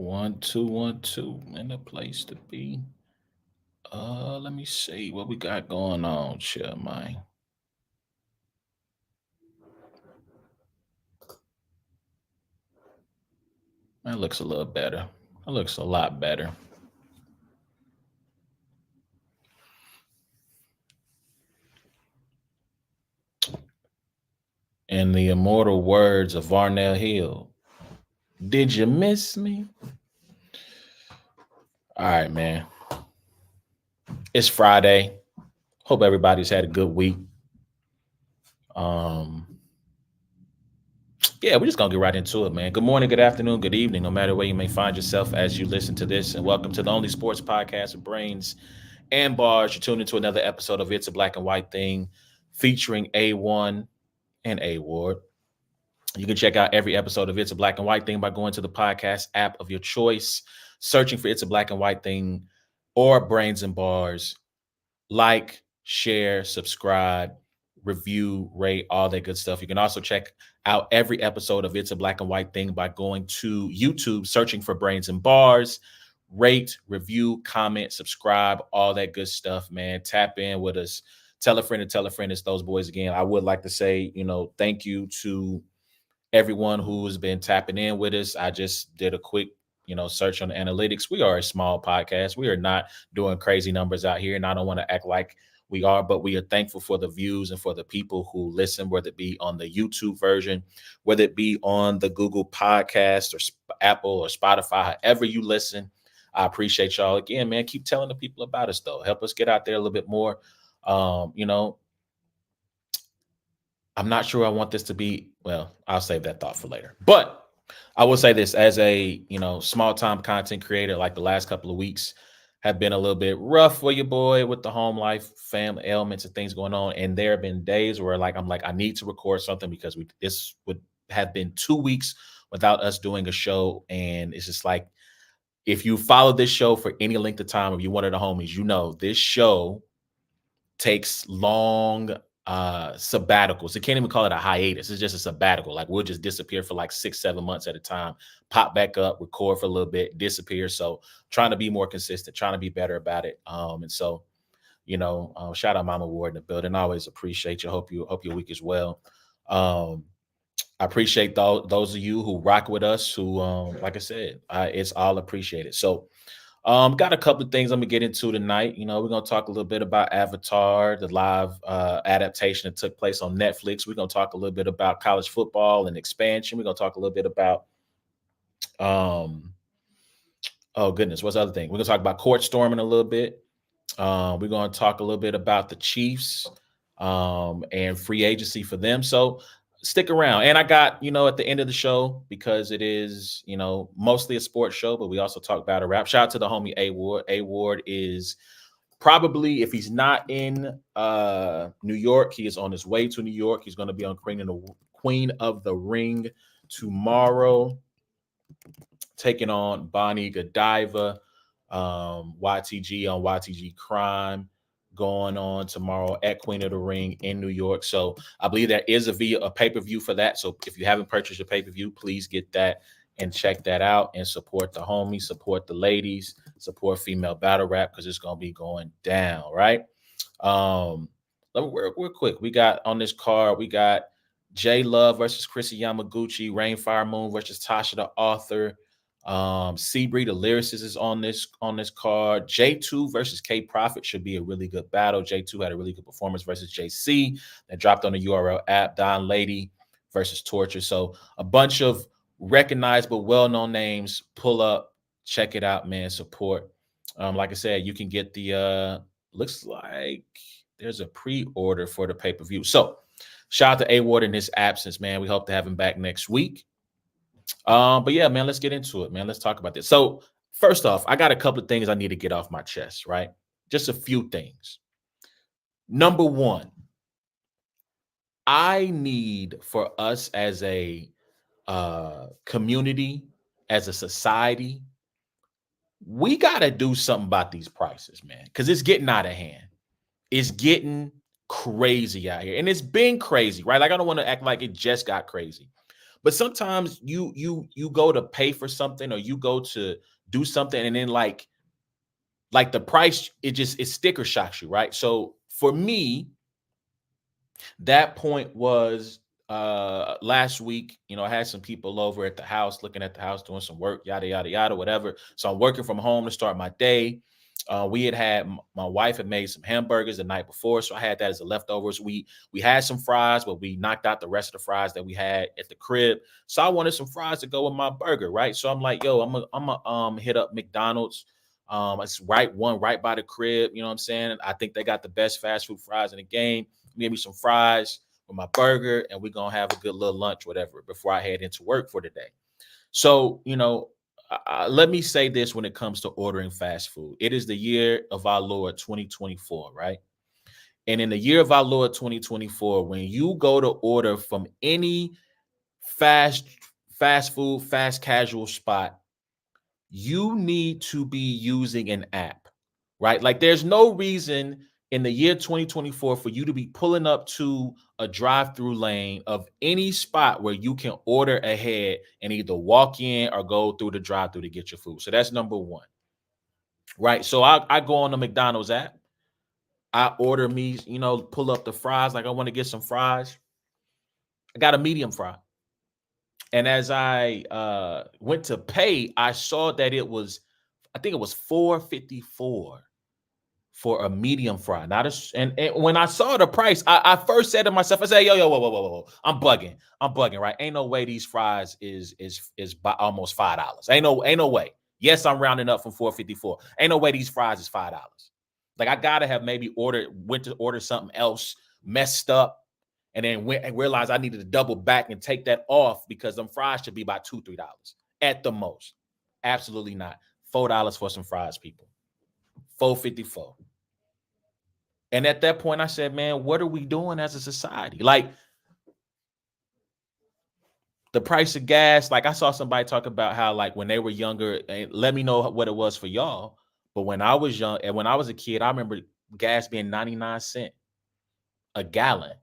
1 2 1 2 in the place to be. Let me see what we got going on, chill, man. That looks a little better. That looks a lot better. In the immortal words of Varnell Hill, did you miss me? All right, man. It's Friday. Hope everybody's had a good week. Um, yeah, we're just gonna get right into it, man. Good morning, good afternoon, good evening, no matter where you may find yourself as you listen to this, and welcome to the only sports podcast with brains and bars. You're tuned into another episode of It's a Black and White Thing, featuring A1 and A Ward. You can check out every episode of It's a Black and White Thing by going to the podcast app of your choice, searching for It's a Black and White Thing or Brains and Bars. Like, share, subscribe, review, rate, all that good stuff. You can also check out every episode of It's a Black and White Thing by going to YouTube, searching for Brains and Bars. Rate, review, comment, subscribe, all that good stuff, man. Tap in with us. Tell a friend to tell a friend. It's those boys again. I would like to say, thank you to everyone who has been tapping in with us. I just did a quick, search on the analytics. We are a small podcast. We are not doing crazy numbers out here, and I don't want to act like we are, but we are thankful for the views and for the people who listen, whether it be on the YouTube version, whether it be on the Google Podcast or Apple or Spotify, however you listen. I appreciate y'all again, man. Keep telling the people about us, though. Help us get out there a little bit more. Um, you know, I'm not sure I want this to be, well, I'll save that thought for later. But I will say this as a, small time content creator, like the last couple of weeks have been a little bit rough for your boy with the home life, family ailments and things going on. And there have been days where I'm like, I need to record something because this would have been 2 weeks without us doing a show. And it's just like, if you follow this show for any length of time, if you're one of the homies, this show takes long sabbaticals. They can't even call it a hiatus. It's just a sabbatical. Like we'll just disappear for like 6 7 months at a time, pop back up, record for a little bit, disappear. So trying to be more consistent, trying to be better about it. And so, shout out Mama Ward in the building. I always appreciate you. Hope your week is well. I appreciate those of you who rock with us, who, like I said, it's all appreciated. So got a couple of things I'm gonna get into tonight. We're gonna talk a little bit about Avatar, the live adaptation that took place on Netflix. We're gonna talk a little bit about college football and expansion. We're gonna talk a little bit about oh goodness, what's the other thing? We're gonna talk about court storming a little bit. We're gonna talk a little bit about the Chiefs and free agency for them. So stick around. And I got, at the end of the show, because it is, mostly a sports show, but we also talk about a rap. Shout out to the homie A Ward. A Ward is probably, if he's not in New York, he is on his way to New York. He's going to be on Queen of the Ring tomorrow, taking on Bonnie Godiva, YTG on YTG Crime, going on tomorrow at Queen of the Ring in New York. So I believe there is a pay-per-view for that. So if you haven't purchased a pay-per-view, please get that and check that out and support the homies, support the ladies, support female battle rap, because it's going to be going down, right? Real quick, we got on this card, we got J Love versus Chrissy Yamaguchi, Rainfire Moon versus Tasha the Author. Seabree, the lyricist, is on this card. J2 versus K Profit should be a really good battle. J2 had a really good performance versus JC that dropped on the URL app. Don Lady versus Torture. So a bunch of recognizable, well-known names. Pull up, check it out, man. Support. Like I said, you can get the looks like there's a pre-order for the pay-per-view. So shout out to A Ward in his absence, man. We hope to have him back next week. But yeah, man, let's get into it, man. Let's talk about this. So first off, I got a couple of things I need to get off my chest, right? Just a few things. Number one, I need for us as a community, as a society, we got to do something about these prices, man, because it's getting out of hand. It's getting crazy out here. And it's been crazy, right? Like, I don't want to act like it just got crazy. But sometimes you go to pay for something, or you go to do something, and then like the price, it sticker shocks you, right? So for me, that point was last week. I had some people over at the house, looking at the house, doing some work, yada yada yada, whatever. So I'm working from home to start my day. We had my wife had made some hamburgers the night before, so I had that as a leftovers. We had some fries, but we knocked out the rest of the fries that we had at the crib. So I wanted some fries to go with my burger, right? So I'm like, yo, I'm gonna hit up McDonald's. It's right by the crib. You know what I'm saying? I think they got the best fast food fries in the game. Give me some fries with my burger, and we're gonna have a good little lunch, whatever, before I head into work for the day. So, let me say this: when it comes to ordering fast food, it is the year of our Lord 2024, right? And in the year of our Lord 2024, when you go to order from any fast fast food, fast casual spot, you need to be using an app, right? Like, there's no reason in the year 2024 for you to be pulling up to a drive-through lane of any spot where you can order ahead and either walk in or go through the drive-through to get your food. So that's number one, right? So I go on the McDonald's app. I order me, pull up the fries. Like, I want to get some fries. I got a medium fry. And as I went to pay, I saw that I think it was 4.54 for a medium fry. Not and when I saw the price, I first said to myself, I said, yo, whoa, whoa, whoa, whoa, whoa. I'm bugging, right? Ain't no way these fries is by almost $5. Ain't no way. Yes, I'm rounding up from 4.54. Ain't no way these fries is $5. Like, I gotta have maybe went to order something else, messed up, and then went and realized I needed to double back and take that off, because them fries should be about $2-3 at the most. Absolutely not. $4 for some fries, people. 4.54. And at that point, I said, man, what are we doing as a society? Like, the price of gas. Like, I saw somebody talk about how, like, when they were younger, and let me know what it was for y'all. But when I was young and when I was a kid, I remember gas being 99 cents a gallon.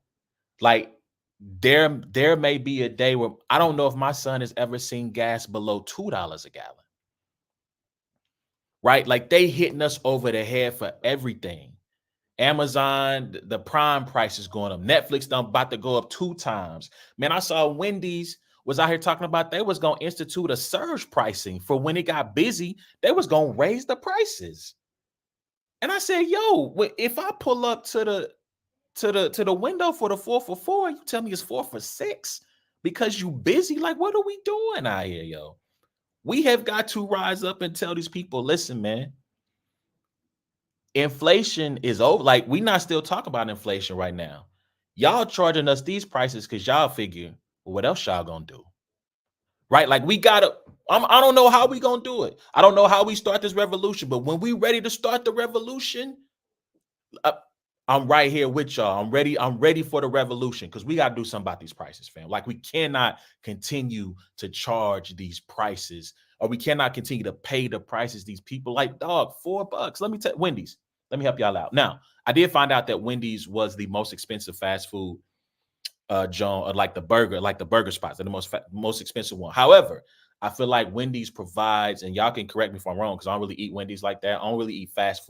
Like, there may be a day where I don't know if my son has ever seen gas below $2 a gallon. Right? Like, they hitting us over the head for everything. Amazon, the Prime price is going up. Netflix done about to go up 2 times. Man, I saw Wendy's was out here talking about they was going to institute a surge pricing for when it got busy. They was going to raise the prices. And I said, yo, if I pull up to the window for the 4 for 4, you tell me it's 4 for 6 because you busy? Like, what are we doing out here, yo? We have got to rise up and tell these people, listen, man, inflation is over. Like, we not still talking about inflation right now. Y'all charging us these prices because y'all figure, well, what else y'all gonna do? Right? Like, we gotta, I don't know how we gonna do it. I don't know how we start this revolution, but when we ready to start the revolution, uh, I'm right here with y'all. I'm ready for the revolution, because we got to do something about these prices, fam. Like, we cannot continue to charge these prices, or we cannot continue to pay the prices these people, like, dog, $4. Let me tell Wendy's. Let me help y'all out. Now, I did find out that Wendy's was the most expensive fast food John, like the burger spots, they're the most expensive one. However, I feel like Wendy's provides, and y'all can correct me if I'm wrong, because I don't really eat Wendy's like that. I don't really eat fast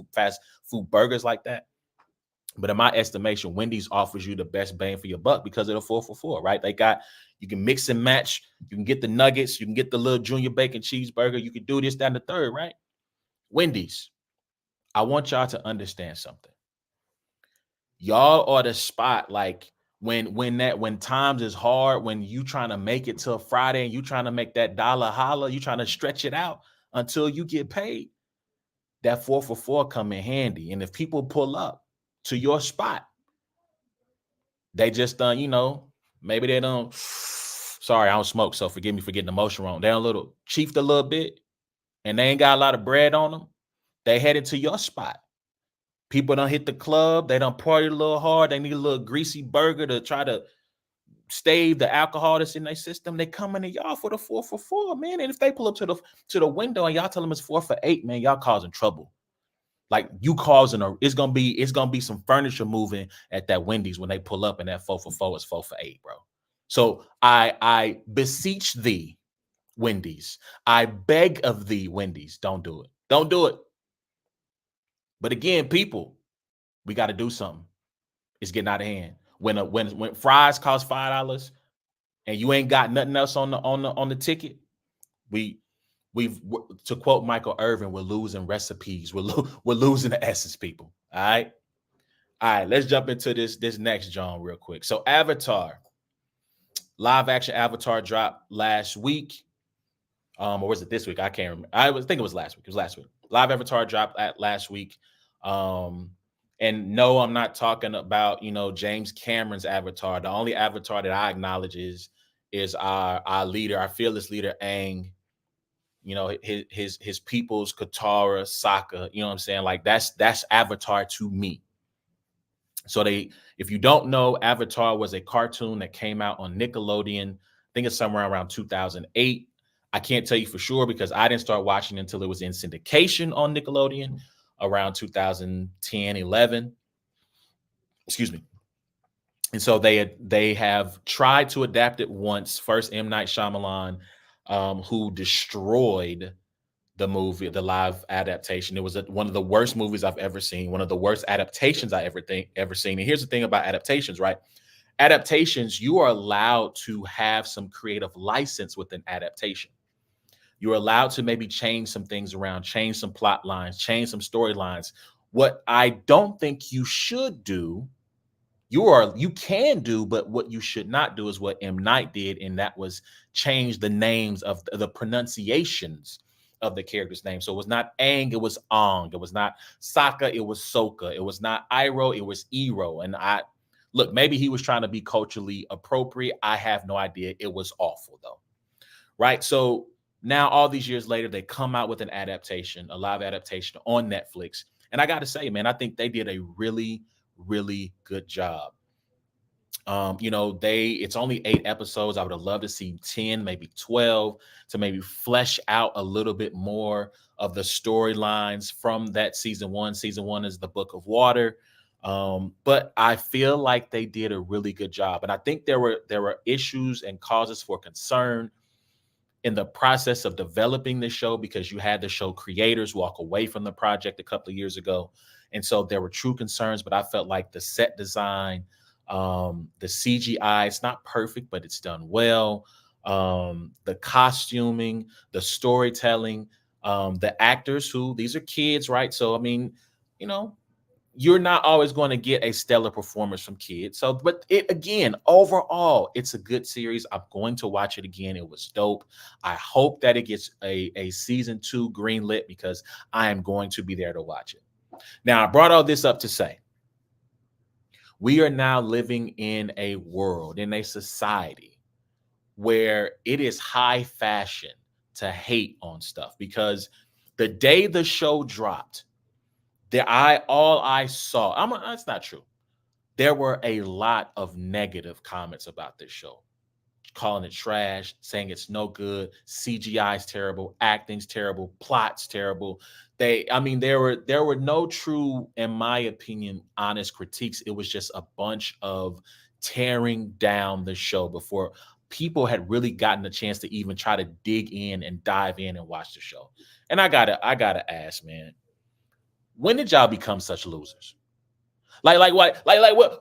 food burgers like that. But in my estimation, Wendy's offers you the best bang for your buck because of the 4 for 4, right? You can mix and match. You can get the nuggets. You can get the little junior bacon cheeseburger. You can do this, that, and the third, right? Wendy's, I want y'all to understand something. Y'all are the spot, like, when times is hard, when you trying to make it till Friday and you trying to make that dollar holla, you trying to stretch it out until you get paid. That 4 for 4 come in handy. And if people pull up to your spot, they just maybe they don't. Sorry, I don't smoke, so forgive me for getting emotional wrong. They're a little chiefed a little bit, and they ain't got a lot of bread on them. They headed to your spot. People don't hit the club. They don't party a little hard. They need a little greasy burger to try to stave the alcohol that's in their system. They coming to y'all for the 4 for 4, man. And if they pull up to the window and y'all tell them it's 4 for 8, man, y'all causing trouble. Like, you causing it's gonna be some furniture moving at that Wendy's when they pull up and that 4 for 4 is 4 for 8, bro. So I beseech thee, Wendy's. I beg of thee, Wendy's. Don't do it. Don't do it. But again, people, we got to do something. It's getting out of hand. When fries cost $5 and you ain't got nothing else on the ticket, we've to quote Michael Irvin, we're losing recipes. We're losing the essence, people. All right. All right, let's jump into this next John real quick. So Avatar, live action Avatar dropped last week. Or was it this week? I can't remember. I think it was last week. It was last week. Live Avatar dropped last week. And no, I'm not talking about, James Cameron's Avatar. The only Avatar that I acknowledge is our leader, our fearless leader, Aang. His people's Katara, Sokka. You know what I'm saying? Like that's Avatar to me. So if you don't know, Avatar was a cartoon that came out on Nickelodeon. I think it's somewhere around 2008. I can't tell you for sure because I didn't start watching until it was in syndication on Nickelodeon around 2010, 11. Excuse me. And so they have tried to adapt it once. First, M. Night Shyamalan, who destroyed the movie, the live adaptation. It was one of the worst movies I've ever seen, one of the worst adaptations I ever seen. And here's the thing about adaptations, right? Adaptations, you are allowed to have some creative license with an adaptation. You're allowed to maybe change some things around, change some plot lines, change some storylines. What I don't think you should do, you can do, but what you should not do is what M. Night did, and that was change the names of the pronunciations of the character's name. So it was not Aang, it was Ong. It was not Sokka, it was Soka. It was not Iroh, it was Ero. And look, maybe he was trying to be culturally appropriate. I have no idea. It was awful though, right? So now all these years later, they come out with an adaptation, a live adaptation on Netflix. And I got to say, man, I think they did a really, really good job. It's only 8 episodes. I would have loved to see 10, maybe 12 to maybe flesh out a little bit more of the storylines from that season 1. Season 1 is the Book of Water. But I feel like they did a really good job. And I think there were issues and causes for concern in the process of developing this show because you had the show creators walk away from the project a couple of years ago. And so there were true concerns, but I felt like the set design, the CGI, it's not perfect, but it's done well. The costuming, the storytelling, the actors these are kids, right? So, I mean, you're not always going to get a stellar performance from kids. So, but overall, it's a good series. I'm going to watch it again. It was dope. I hope that it gets a season 2 greenlit because I am going to be there to watch it. Now, I brought all this up to say, we are now living in a world, in a society where it is high fashion to hate on stuff because the day the show dropped, all I saw, that's not true. There were a lot of negative comments about this show, calling it trash, saying it's no good, CGI is terrible, acting's terrible, plot's terrible. There were no true, in my opinion, honest critiques. It was just a bunch of tearing down the show before people had really gotten a chance to even try to dig in and dive in and watch the show. And I gotta ask, man, when did y'all become such losers? Like what?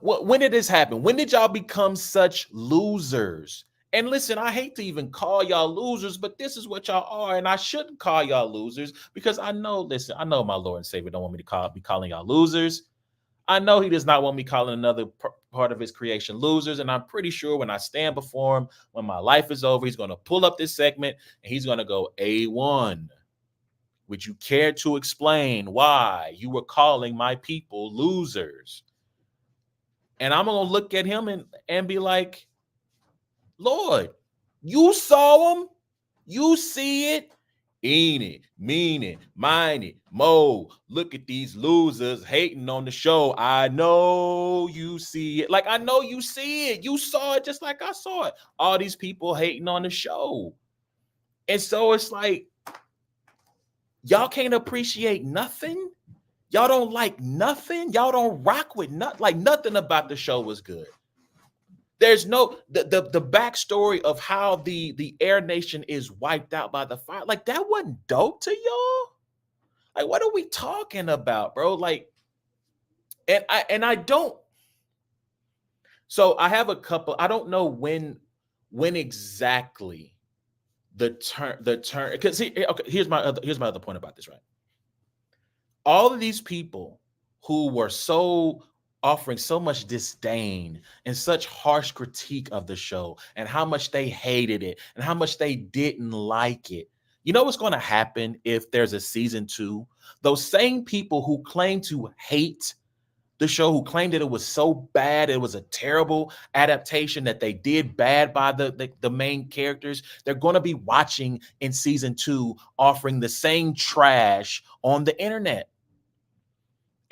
When did this happen? When did y'all become such losers? And listen, I hate to even call y'all losers, but this is what y'all are, and I shouldn't call y'all losers because I know my Lord and Savior don't want me to be calling y'all losers. I know he does not want me calling another part of his creation losers, and I'm pretty sure when I stand before him, when my life is over, he's going to pull up this segment and he's going to go, A1. Would you care to explain why you were calling my people losers? And I'm going to look at him and be like, Lord, you saw them. You see it. Eeny, meeny, miny, mo. Look at these losers hating on the show. I know you see it. Like, I know you see it. You saw it just like I saw it. All these people hating on the show. And so it's like, y'all can't appreciate nothing. Y'all don't like nothing. Y'all don't rock with nothing. Like nothing about the show was good. There's no the backstory of how the Air Nation is wiped out by the fire. Like that wasn't dope to y'all. Like what are we talking about, bro? Like, and I don't. So I have a couple. I don't know when exactly the turn because okay, here's my other point about this, right? All of these people who were so offering so much disdain and such harsh critique of the show and how much they hated it and how much they didn't like it. You know what's going to happen if there's a season 2? Those same people who claim to hate the show, who claimed that it was so bad, it was a terrible adaptation, that they did bad by the main characters, they're going to be watching in season 2 offering the same trash on the internet.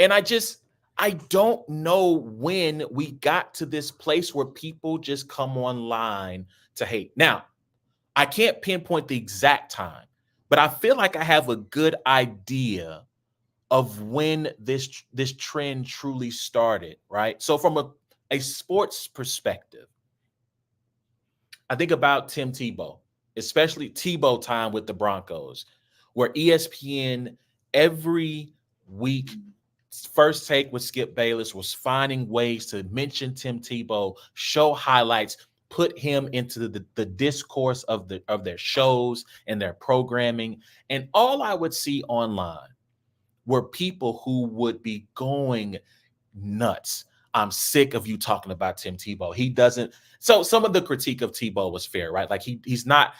And I don't know when we got to this place where people just come online to hate. Now, I can't pinpoint the exact time, but I feel like I have a good idea of when this trend truly started, right? So from a sports perspective, I think about Tim Tebow, especially Tebow time with the Broncos, where ESPN every week, First Take with Skip Bayless was finding ways to mention Tim Tebow, show highlights, put him into the discourse of their shows and their programming. And all I would see online were people who would be going nuts. I'm sick of you talking about Tim Tebow. He doesn't. So some of the critique of Tebow was fair, right? Like he's not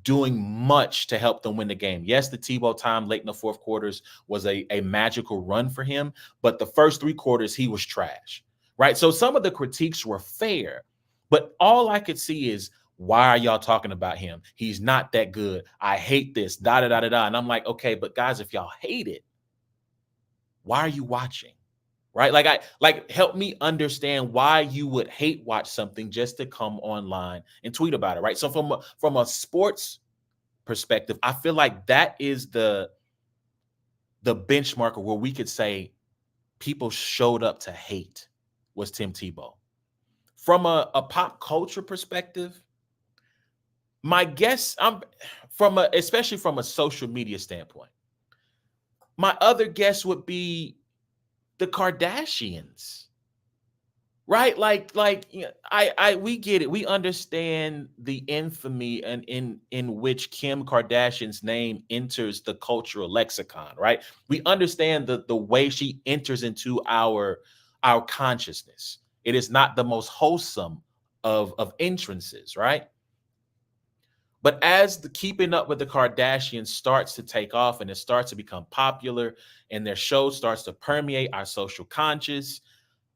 doing much to help them win the game. Yes, the Tebow time late in the fourth quarters was a magical run for him, but the first 3 quarters he was trash, right? So some of the critiques were fair, but all I could see is, why are y'all talking about him? He's not that good. I hate this. Da da da da da. And I'm like, okay, but guys, if y'all hate it, why are you watching? Right? Like help me understand why you would hate watch something just to come online and tweet about it, right? So from a sports perspective, I feel like that is the benchmark where we could say people showed up to hate was Tim Tebow. From a pop culture perspective, my guess, especially from a social media standpoint, my other guess would be the Kardashians, right? Like you know, I we get it. We understand the infamy and in which Kim Kardashian's name enters the cultural lexicon, right? We understand the way she enters into our consciousness. It is not the most wholesome of entrances, right? But as the Keeping Up with the Kardashians starts to take off and it starts to become popular and their show starts to permeate our social conscious,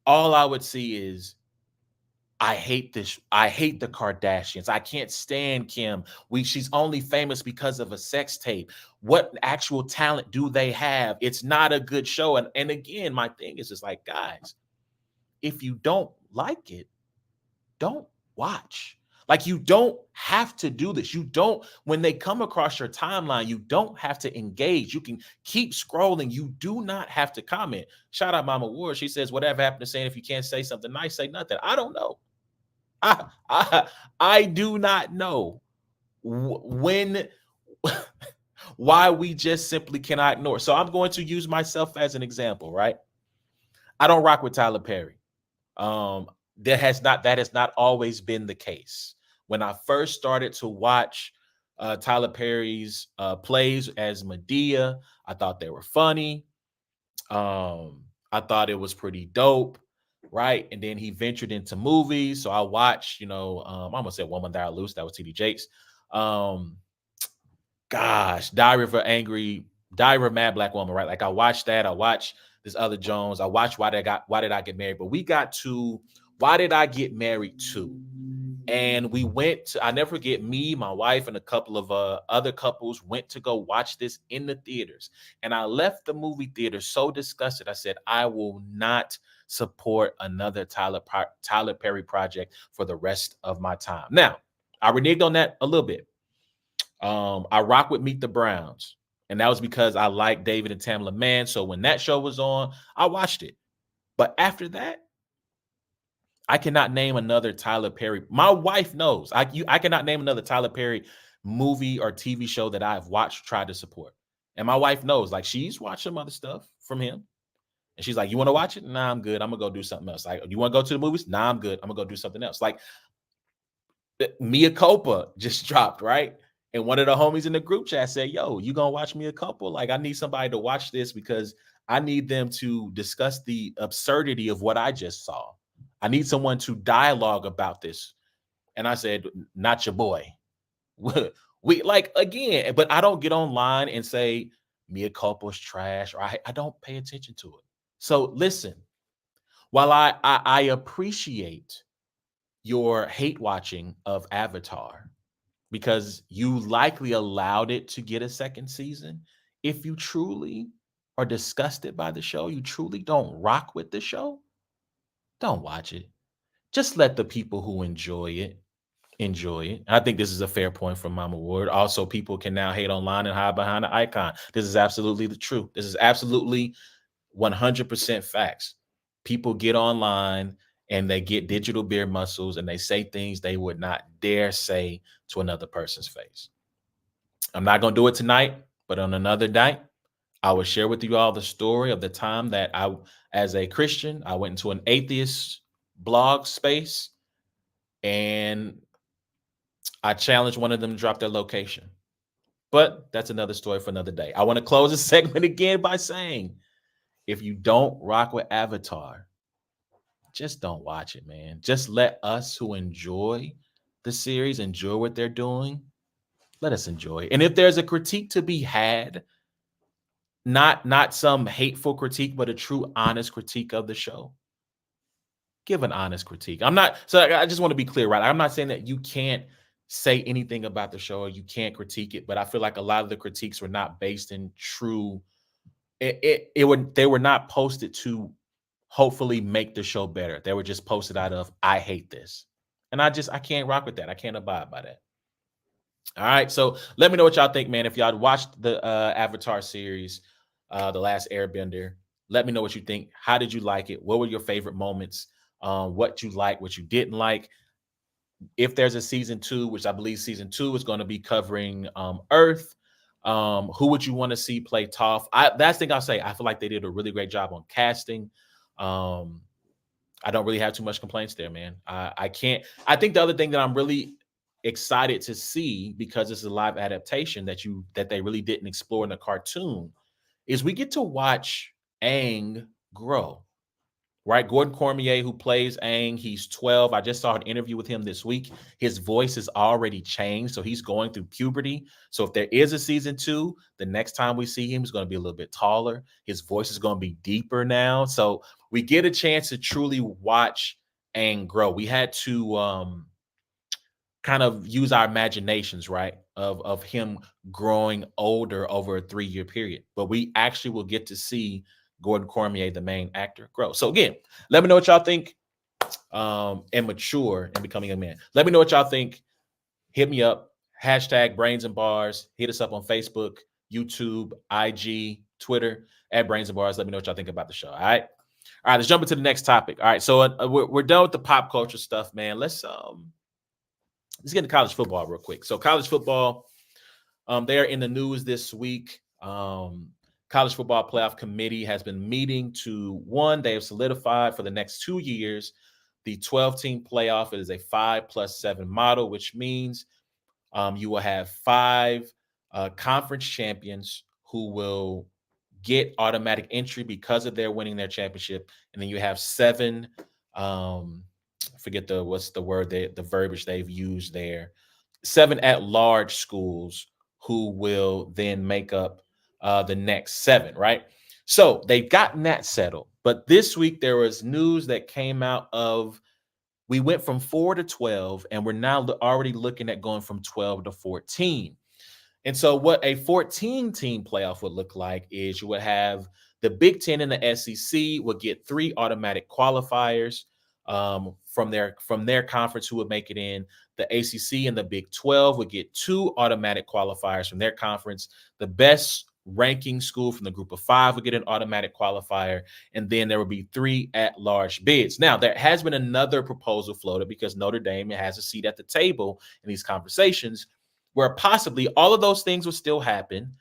all I would see is, I hate this. I hate the Kardashians. I can't stand Kim. She's only famous because of a sex tape. What actual talent do they have? It's not a good show. And again, my thing is just like, guys, if you don't like it, don't watch. Like you don't have to do this. You don't, when they come across your timeline, you don't have to engage. You can keep scrolling. You do not have to comment. Shout out Mama Ward. She says, whatever happened to saying if you can't say something nice, say nothing. I don't know. I I, I do not know when why we just simply cannot ignore. So I'm going to use myself as an example, right? I don't rock with Tyler Perry. Um, that has not always been the case. When I first started to watch Tyler Perry's plays as Medea, I thought they were funny. I thought it was pretty dope, right? And then he ventured into movies. So I watched, I almost said Woman Thou Loose. That was TD Jakes. Um, gosh, Diary of a Mad Black Woman, right? Like I watched that. I watched this other Jones. I watched Why Did I Get Married? But we got to Why Did I Get Married To? And we went to, I never forget, me, my wife, and a couple of other couples went to go watch this in the theaters. And I left the movie theater so disgusted. I said, I will not support another Tyler Perry project for the rest of my time. Now, I reneged on that a little bit. I rock with Meet the Browns. And that was because I like David and Tamla Mann. So when that show was on, I watched it. But after that, I cannot name another Tyler Perry. My wife knows. I cannot name another Tyler Perry movie or TV show that I've watched, tried to support. And my wife knows, like, she's watched some other stuff from him. And she's like, you want to watch it? Nah, I'm good. I'm gonna go do something else. Like, you want to go to the movies? Nah, I'm good. I'm gonna go do something else. Like, Mia Culpa just dropped, right? And one of the homies in the group chat said, yo, you gonna watch Mia Culpa? Like, I need somebody to watch this because I need them to discuss the absurdity of what I just saw. I need someone to dialogue about this. And I said, not your boy. We like, again, but I don't get online and say Mia Culpa's trash, or I don't pay attention to it. So listen, while I appreciate your hate watching of Avatar, because you likely allowed it to get a second season. If you truly are disgusted by the show, you truly don't rock with the show, don't watch it. Just let the people who enjoy it. I think this is a fair point from Mama Ward. Also, people can now hate online and hide behind the icon. This is absolutely the truth. This is absolutely 100% facts. People get online and they get digital beer muscles and they say things they would not dare say to another person's face. I'm not going to do it tonight, but on another night, I will share with you all the story of the time that I, as a Christian, I went into an atheist blog space and I challenged one of them to drop their location. But that's another story for another day. I want to close this segment again by saying, if you don't rock with Avatar, just don't watch it, man. Just let us who enjoy the series, enjoy what they're doing. Let us enjoy it. And if there's a critique to be had, not some hateful critique, but a true honest critique of the show, give an honest critique. I just want to be clear, right? I'm not saying that you can't say anything about the show or you can't critique it, but I feel like a lot of the critiques were not based in true. They were not posted to hopefully make the show better. They were just posted out of, I hate this. And I can't rock with that. I can't abide by that. All right. So let me know what y'all think, man. If y'all watched the Avatar series, The Last Airbender, let me know what you think. How did you like it? What were your favorite moments? What you like, what you didn't like. If there's a season 2, which I believe season 2 is going to be covering Earth, who would you want to see play Toph? That's the thing I'll say. I feel like they did a really great job on casting. I don't really have too much complaints there, man. I can't. I think the other thing that I'm really excited to see, because it's a live adaptation that they really didn't explore in the cartoon, is we get to watch Aang grow. Right, Gordon Cormier, who plays Aang, he's 12. I just saw an interview with him this week. His voice has already changed, so he's going through puberty. So if there is a season 2, the next time we see him, he's going to be a little bit taller. His voice is going to be deeper now. So we get a chance to truly watch Aang grow. We had to kind of use our imaginations, right, of him growing older over a 3-year period. But we actually will get to see Gordon Cormier, the main actor, grow. So again, let me know what y'all think, and mature and becoming a man. Let me know what y'all think. Hit me up. Hashtag Brains and Bars. Hit us up on Facebook, YouTube, IG, Twitter, at Brains and Bars. Let me know what y'all think about the show. All right. All right. Let's jump into the next topic. All right. So we're done with the pop culture stuff, man. Let's get into college football real quick. So college football, they are in the news this week. College Football Playoff Committee has been meeting to, they have solidified for the next 2 years the 12-team playoff. It is a 5+7 model, which means you will have 5 conference champions who will get automatic entry because of their winning their championship. And then you have 7, forget the verbiage they've used there, 7 at-large schools who will then make up the next 7, right? So they've gotten that settled. But this week there was news that came out of, we went from 4 to 12, and we're now already looking at going from 12 to 14. And so what a 14-team playoff would look like is you would have the Big Ten and the SEC would get 3 automatic qualifiers from their conference who would make it in. The ACC and the Big 12 would get 2 automatic qualifiers from their conference. The best ranking school from the group of 5 would get an automatic qualifier, and then there would be 3 at-large bids. Now, there has been another proposal floated because Notre Dame has a seat at the table in these conversations where possibly all of those things would still happen.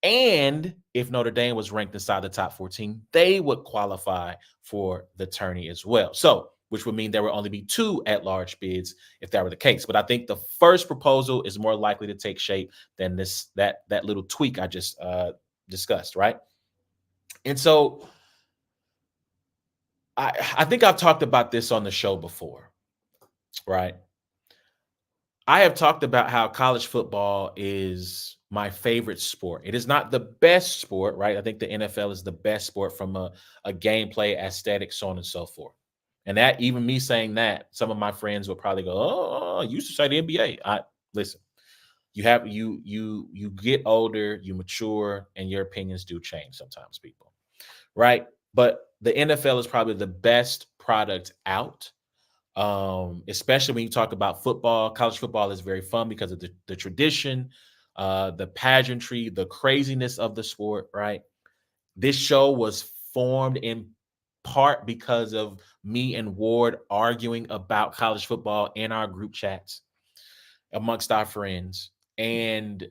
And if Notre Dame was ranked inside the top 14, they would qualify for the tourney as well. So, which would mean there would only be 2 at-large bids if that were the case. But I think the first proposal is more likely to take shape than that little tweak I just discussed, right? And so I think I've talked about this on the show before, right? I have talked about how college football is my favorite sport. It is not the best sport, right? I think the NFL is the best sport from a gameplay, aesthetic, so on and so forth. And that, even me saying that, some of my friends will probably go, "Oh, you used to say the NBA." Listen. You get older, you mature, and your opinions do change sometimes, people, right? But the NFL is probably the best product out, especially when you talk about football. College football is very fun because of the tradition, the pageantry, the craziness of the sport, right? This show was formed in part because of me and Ward arguing about college football in our group chats amongst our friends. And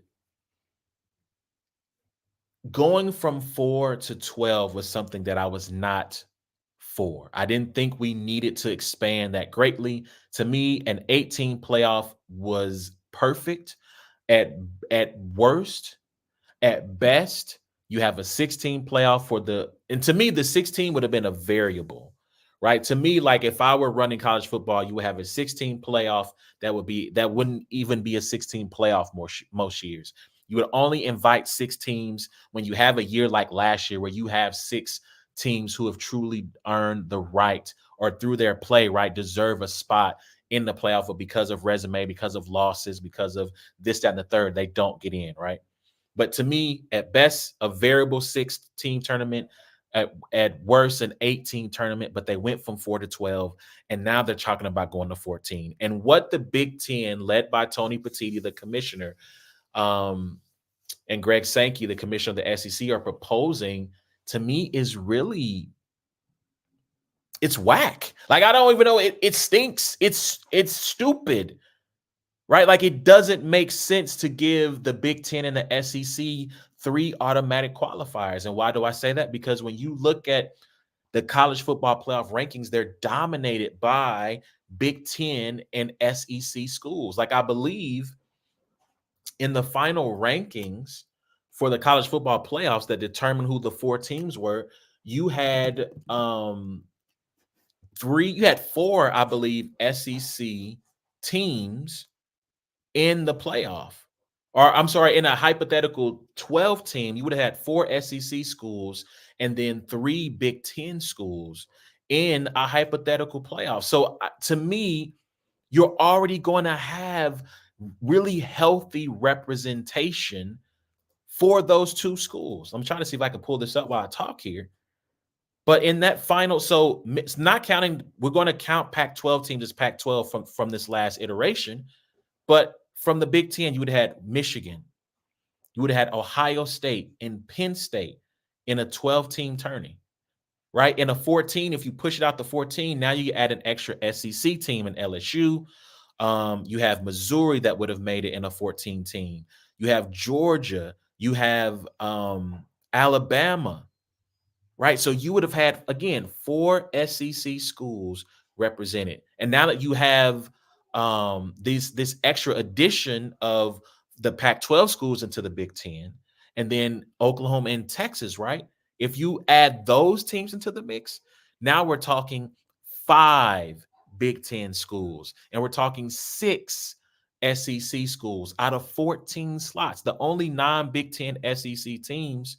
going from 4 to 12 was something that I was not for. I didn't think we needed to expand that greatly. To me, an 18 playoff was perfect at worst. At best, you have a 16 playoff and to me, the 16 would have been a variable, right? To me, like if I were running college football, you would have a 16 playoff that wouldn't even be a 16 playoff most years. You would only invite 6 teams when you have a year like last year where you have 6 teams who have truly earned the right or through their play, right, deserve a spot in the playoff, but because of resume, because of losses, because of this, that, and the third, they don't get in, right? But to me, at best, a variable 6-team tournament, at worst, an 18 tournament, but they went from 4 to 12, and now they're talking about going to 14. And what the Big Ten, led by Tony Petitti, the commissioner, and Greg Sankey, the commissioner of the SEC, are proposing, to me, is really, it's whack. Like, I don't even know. It stinks. It's stupid. Right? Like, it doesn't make sense to give the Big Ten and the SEC 3 automatic qualifiers. And why do I say that? Because when you look at the college football playoff rankings, they're dominated by Big Ten and SEC schools. Like, I believe in the final rankings for the college football playoffs that determine who the 4 teams were, you had 4, I believe, SEC teams in the playoff. Or I'm sorry, in a hypothetical 12 team, you would have had 4 SEC schools and then 3 Big Ten schools in a hypothetical playoff. So to me, you're already going to have really healthy representation for those 2 schools. I'm trying to see if I can pull this up while I talk here. But in that final, so it's not counting, we're going to count Pac-12 teams as Pac-12 from this last iteration. But from the Big Ten, you would have had Michigan. You would have had Ohio State and Penn State in a 12-team tourney, right? In a 14, if you push it out to 14, now you add an extra SEC team in LSU. You have Missouri that would have made it in a 14 team. You have Georgia. You have Alabama, right? So you would have had, again, 4 SEC schools represented. And now that you have this extra addition of the Pac-12 schools into the Big Ten, and then Oklahoma and Texas, right? If you add those teams into the mix, now we're talking 5 Big Ten schools, and we're talking 6 SEC schools out of 14 slots. The only non-Big Ten SEC teams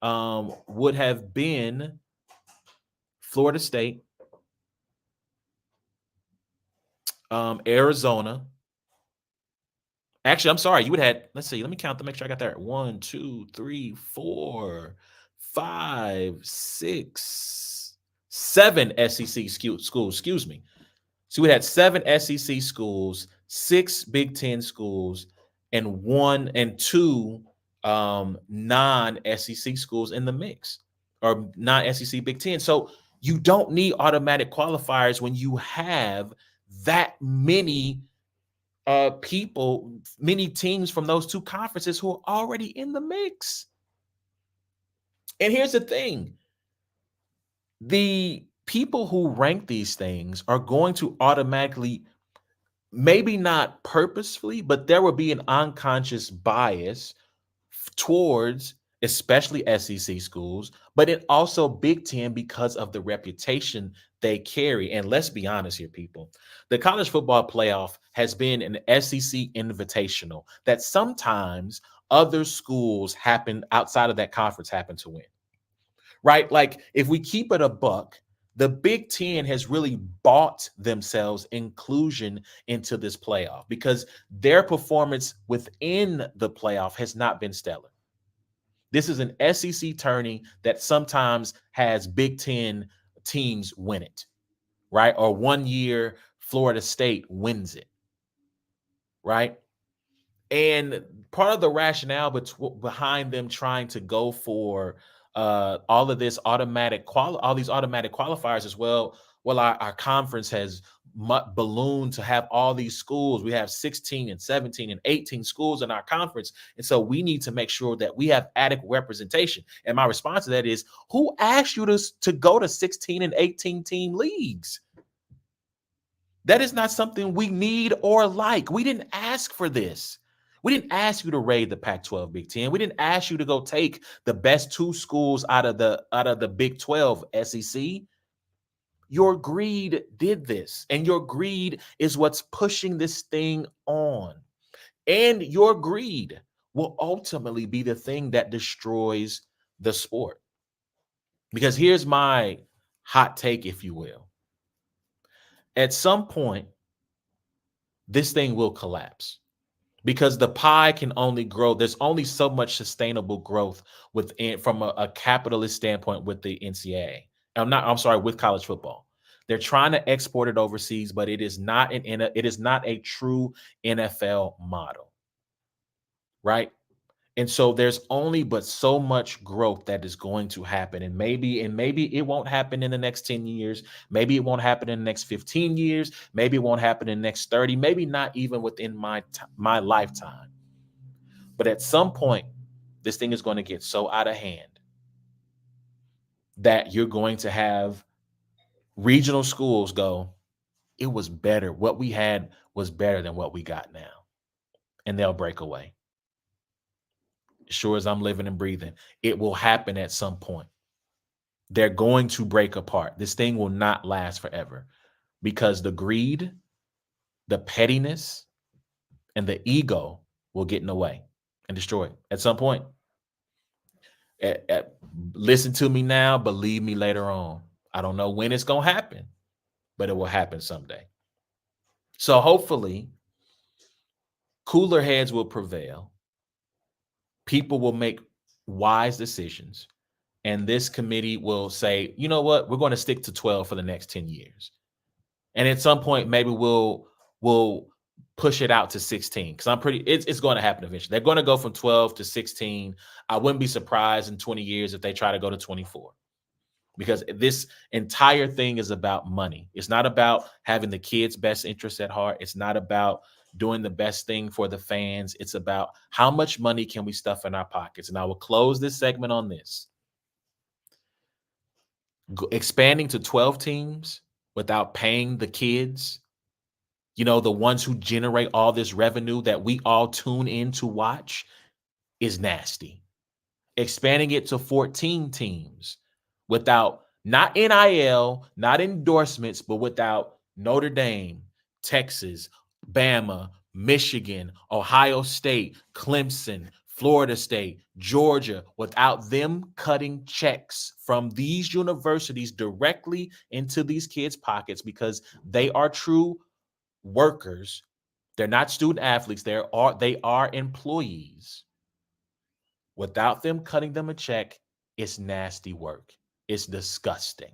would have been Florida State, Arizona. Actually, I'm sorry. You would have had, let's see, let me count to make sure I got that. 1, 2, 3, 4, 5, 6, 7 SEC schools. Excuse me. So we had 7 SEC schools, 6 Big Ten schools, and 1 and 2 non-SEC schools in the mix, or non-SEC Big Ten. So you don't need automatic qualifiers when you have that many people, many teams from those two conferences who are already in the mix. And here's the thing: the people who rank these things are going to automatically, maybe not purposefully, but there will be an unconscious bias towards especially SEC schools, but it also Big Ten because of the reputation they carry. And let's be honest here, people. The college football playoff has been an SEC invitational that sometimes other schools happen outside of that conference happen to win. Right? Like if we keep it a buck, the Big Ten has really bought themselves inclusion into this playoff because their performance within the playoff has not been stellar. This is an SEC tourney that sometimes has Big Ten teams win it, right? Or 1 year Florida State wins it, right? And part of the rationale behind them trying to go for all of this all these automatic qualifiers as well. Well, our conference has ballooned to have all these schools. We have 16 and 17 and 18 schools in our conference. And so we need to make sure that we have adequate representation. And my response to that is, who asked you to go to 16 and 18 team leagues? That is not something we need or like. We didn't ask for this. We didn't ask you to raid the Pac-12 Big Ten. We didn't ask you to go take the best two schools out of the Big 12 SEC. Your greed did this, and your greed is what's pushing this thing on. And your greed will ultimately be the thing that destroys the sport. Because here's my hot take, if you will. At some point, this thing will collapse because the pie can only grow. There's only so much sustainable growth within from a capitalist standpoint with the NCAA. I'm sorry, with college football. They're trying to export it overseas, but it is not it is not a true NFL model, right? And so there's only but so much growth that is going to happen. And maybe it won't happen in the next 10 years. Maybe it won't happen in the next 15 years. Maybe it won't happen in the next 30, maybe not even within my lifetime. But at some point, this thing is going to get so out of hand that you're going to have regional schools go, it was better. What we had was better than what we got now. And they'll break away. Sure as I'm living and breathing, it will happen at some point. They're going to break apart. This thing will not last forever because the greed, the pettiness, and the ego will get in the way and destroy it at some point. Listen to me now, believe me later on. I don't know when it's going to happen, but it will happen someday. So hopefully, cooler heads will prevail. People will make wise decisions. And this committee will say, you know what, we're going to stick to 12 for the next 10 years. And at some point, maybe we'll push it out to 16 because it's going to happen eventually. They're going to go from 12 to 16. I wouldn't be surprised in 20 years if they try to go to 24 because this entire thing is about money. It's not about having the kids' best interests at heart. It's not about doing the best thing for the fans. It's about how much money can we stuff in our pockets. And I will close this segment on this. Expanding to 12 teams without paying the kids, the ones who generate all this revenue that we all tune in to watch, is nasty. Expanding it to 14 teams without not NIL, not endorsements, but without Notre Dame, Texas, Bama, Michigan, Ohio State, Clemson, Florida State, Georgia, without them cutting checks from these universities directly into these kids' pockets because they are true workers. They're not student athletes. They are employees. Without them cutting them a check, it's nasty work. It's disgusting.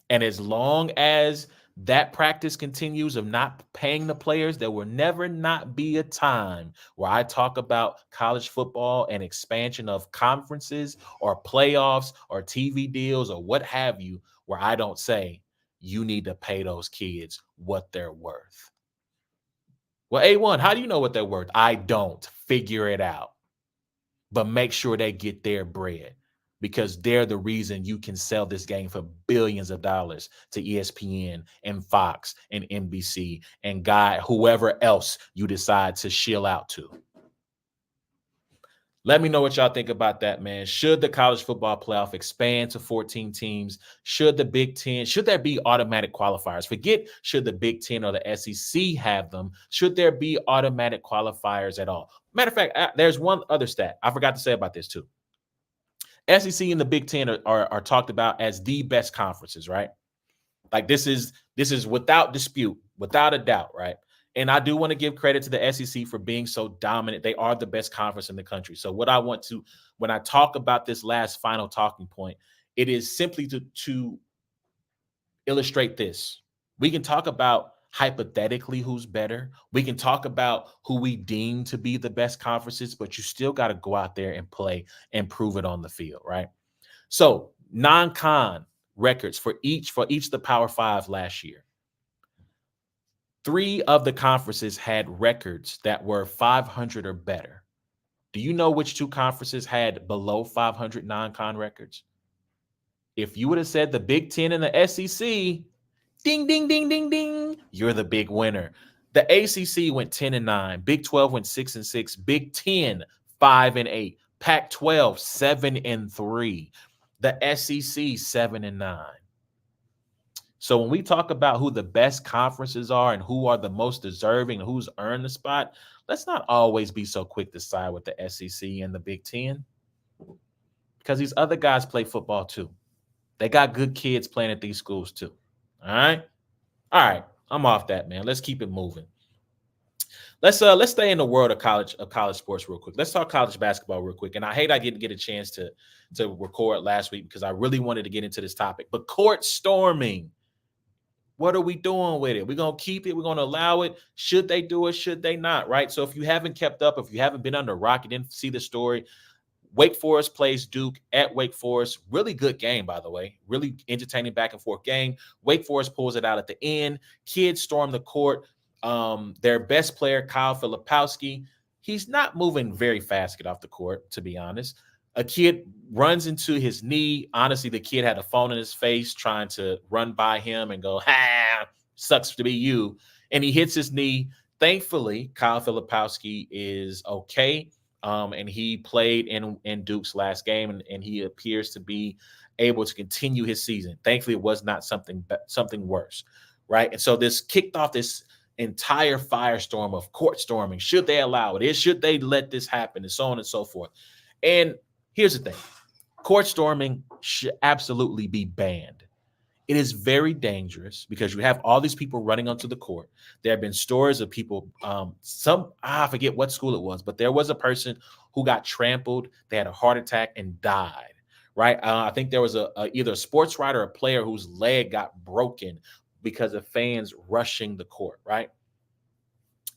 And as long as that practice continues of not paying the players, there will never not be a time where I talk about college football and expansion of conferences or playoffs or TV deals or what have you, where I don't say you need to pay those kids what they're worth. Well, A1, how do you know what they're worth? I don't. Figure it out. But make sure they get their bread because they're the reason you can sell this game for billions of dollars to ESPN and Fox and NBC and whoever else you decide to shill out to. Let me know what y'all think about that, man. Should the college football playoff expand to 14 teams? Should the Big Ten, should there be automatic qualifiers? Forget should the Big Ten or the SEC have them. Should there be automatic qualifiers at all? Matter of fact, there's one other stat I forgot to say about this too. SEC and the Big Ten are talked about as the best conferences, right? Like this is without dispute, without a doubt, right? And I do want to give credit to the SEC for being so dominant. They are the best conference in the country. So what I want to, when I talk about this last final talking point, it is simply to illustrate this. We can talk about hypothetically who's better. We can talk about who we deem to be the best conferences, but you still got to go out there and play and prove it on the field, right? So non-con records for each of the Power Five last year. 3 of the conferences had records that were 500 or better. Do you know which 2 conferences had below 500 non-con records? If you would have said the Big Ten and the SEC, ding, ding, ding, ding, ding, you're the big winner. The ACC went 10-9. Big 12 went 6-6. Big 10, 5-8. Pac-12, 7-3. The SEC, 7-9. So when we talk about who the best conferences are and who are the most deserving, who's earned the spot, let's not always be so quick to side with the SEC and the Big Ten because these other guys play football too. They got good kids playing at these schools too. All right. I'm off that, man. Let's keep it moving. Let's stay in the world of college sports real quick. Let's talk college basketball real quick. And I hate I didn't get a chance to record last week because I really wanted to get into this topic. But court storming. What are we doing with it? We're going to keep it. We're going to allow it. Should they do it? Should they not? Right. So if you haven't kept up, if you haven't been under a rock, you didn't see the story. Wake Forest plays Duke at Wake Forest. Really good game, by the way. Really entertaining back and forth game. Wake Forest pulls it out at the end. Kids storm the court. Their best player, Kyle Filipowski, he's not moving very fast to get off the court, to be honest. A kid runs into his knee. Honestly, the kid had a phone in his face trying to run by him and go, ha, sucks to be you. And he hits his knee. Thankfully, Kyle Filipowski is okay. And he played in Duke's last game, and he appears to be able to continue his season. Thankfully, it was not something worse, right? And so this kicked off this entire firestorm of court storming. Should they allow it? Should they let this happen? And so on and so forth. And here's the thing. Court storming should absolutely be banned. It is very dangerous because you have all these people running onto the court. There have been stories of people, I forget what school it was, but there was a person who got trampled. They had a heart attack and died, right? I think there was either a sports writer or a player whose leg got broken because of fans rushing the court, right?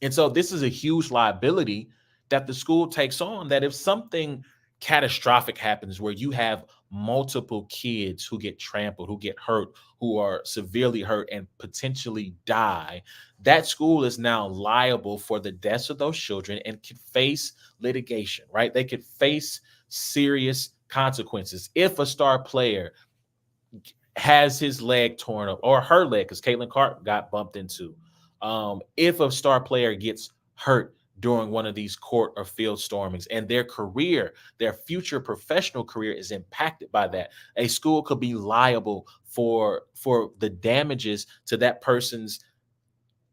And so this is a huge liability that the school takes on, that if something catastrophic happens where you have multiple kids who get trampled, who get hurt, who are severely hurt and potentially die, that school is now liable for the deaths of those children and could face litigation, right? They could face serious consequences if a star player has his leg torn up or her leg, because Caitlin Clark got bumped into. If a star player gets hurt during one of these court or field stormings and their career, their future professional career is impacted by that, a school could be liable for the damages to that person's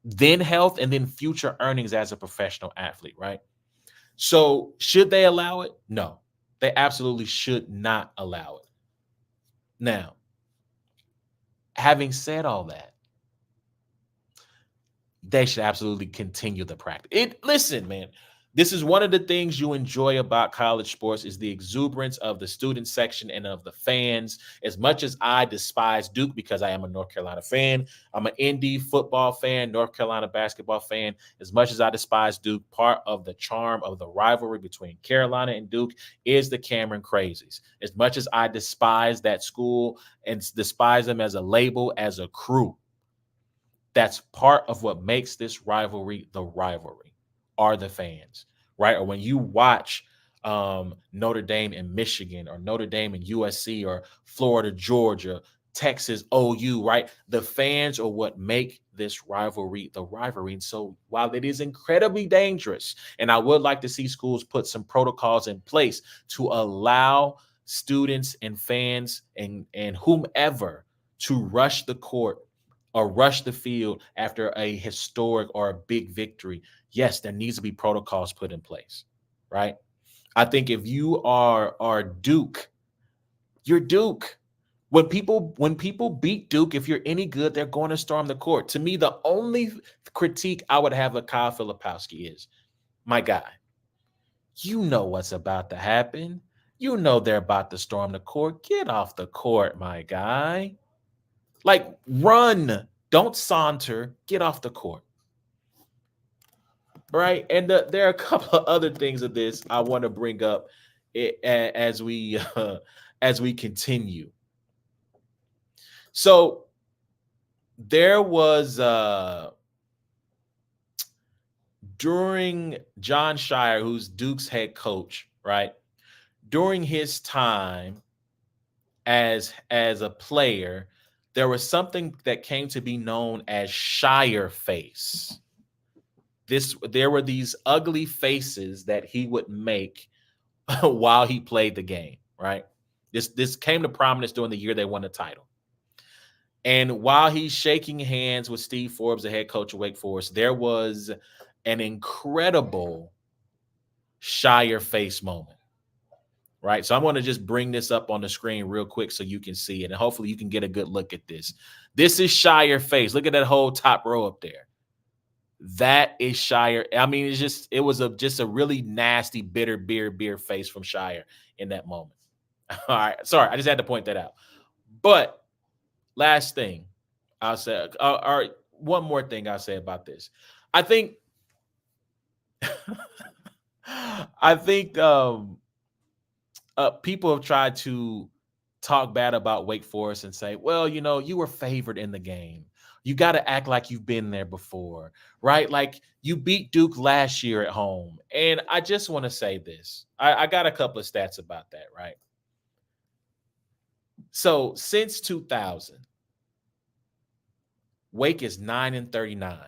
then health and then future earnings as a professional athlete, right? So should they allow it? No, they absolutely should not allow it. Now, having said all that, they should absolutely continue the practice. Listen, man, This is one of the things you enjoy about college sports is the exuberance of the student section and of the fans. As much as I despise Duke because I am a North Carolina fan, I'm an Indy football fan, North Carolina basketball fan. As much as I despise Duke, part of the charm of the rivalry between Carolina and Duke is the Cameron Crazies. As much as I despise that school and despise them as a label, as a crew, that's part of what makes this rivalry the rivalry are the fans, right? Or when you watch Notre Dame and Michigan, or Notre Dame and USC, or Florida, Georgia, Texas, OU, right? The fans are what make this rivalry the rivalry. And so while it is incredibly dangerous, and I would like to see schools put some protocols in place to allow students and fans and whomever to rush the court or rush the field after a historic or a big victory, yes, there needs to be protocols put in place, right? I think if you are Duke, you're Duke. When people beat Duke, if you're any good, they're going to storm the court. To me, the only critique I would have of Kyle Filipowski is, my guy, you know what's about to happen. You know they're about to storm the court. Get off the court, my guy. Like, run. Don't saunter. Get off the court. Right. And there are a couple of other things of this I want to bring up as we continue. So there was during John Shire, who's Duke's head coach, right? During his time as a player, there was something that came to be known as Shire face. There were these ugly faces that he would make while he played the game, right? This came to prominence during the year they won the title. And while he's shaking hands with Steve Forbes, the head coach of Wake Forest, there was an incredible Shire face moment, right? So I'm going to just bring this up on the screen real quick so you can see it, and hopefully you can get a good look at this. This is Shire face. Look at that whole top row up there. That is Shire. I mean, it was just a really nasty, bitter beer face from Shire in that moment. All right. Sorry, I just had to point that out. But last thing I'll say, or one more thing I'll say about this. I think people have tried to talk bad about Wake Forest and say, well, you were favored in the game. You got to act like you've been there before, right? Like you beat Duke last year at home. And I just want to say this. I got a couple of stats about that, right? So since 2000, Wake is 9-39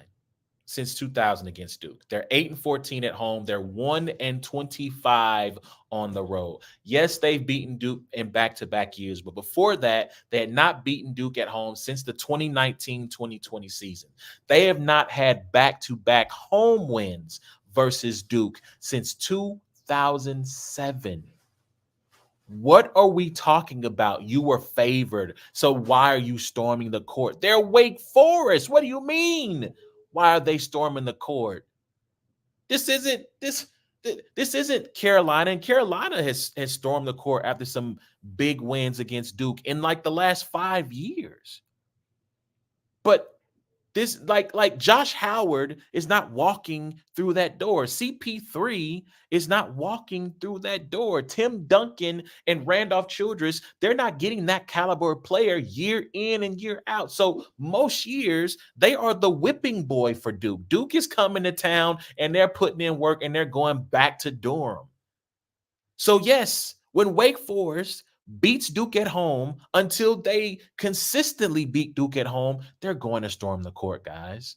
since 2000 against Duke. They're 8-14 at home. They're 1-25 on the road. Yes, they've beaten Duke in back-to-back years, but before that, they had not beaten Duke at home since the 2019-2020 season. They have not had back-to-back home wins versus Duke since 2007. What are we talking about? You were favored. So why are you storming the court? They're Wake Forest. What do you mean? Why are they storming the court? This isn't Carolina, and Carolina has stormed the court after some big wins against Duke in like the last 5 years. But this like Josh Howard is not walking through that door. CP3 is not walking through that door. Tim Duncan and Randolph Childress, they're not getting that caliber player year in and year out. So most years, they are the whipping boy for Duke. Duke is coming to town and they're putting in work and they're going back to Durham. So yes, when Wake Forest beats Duke at home, until they consistently beat Duke at home, they're going to storm the court, guys.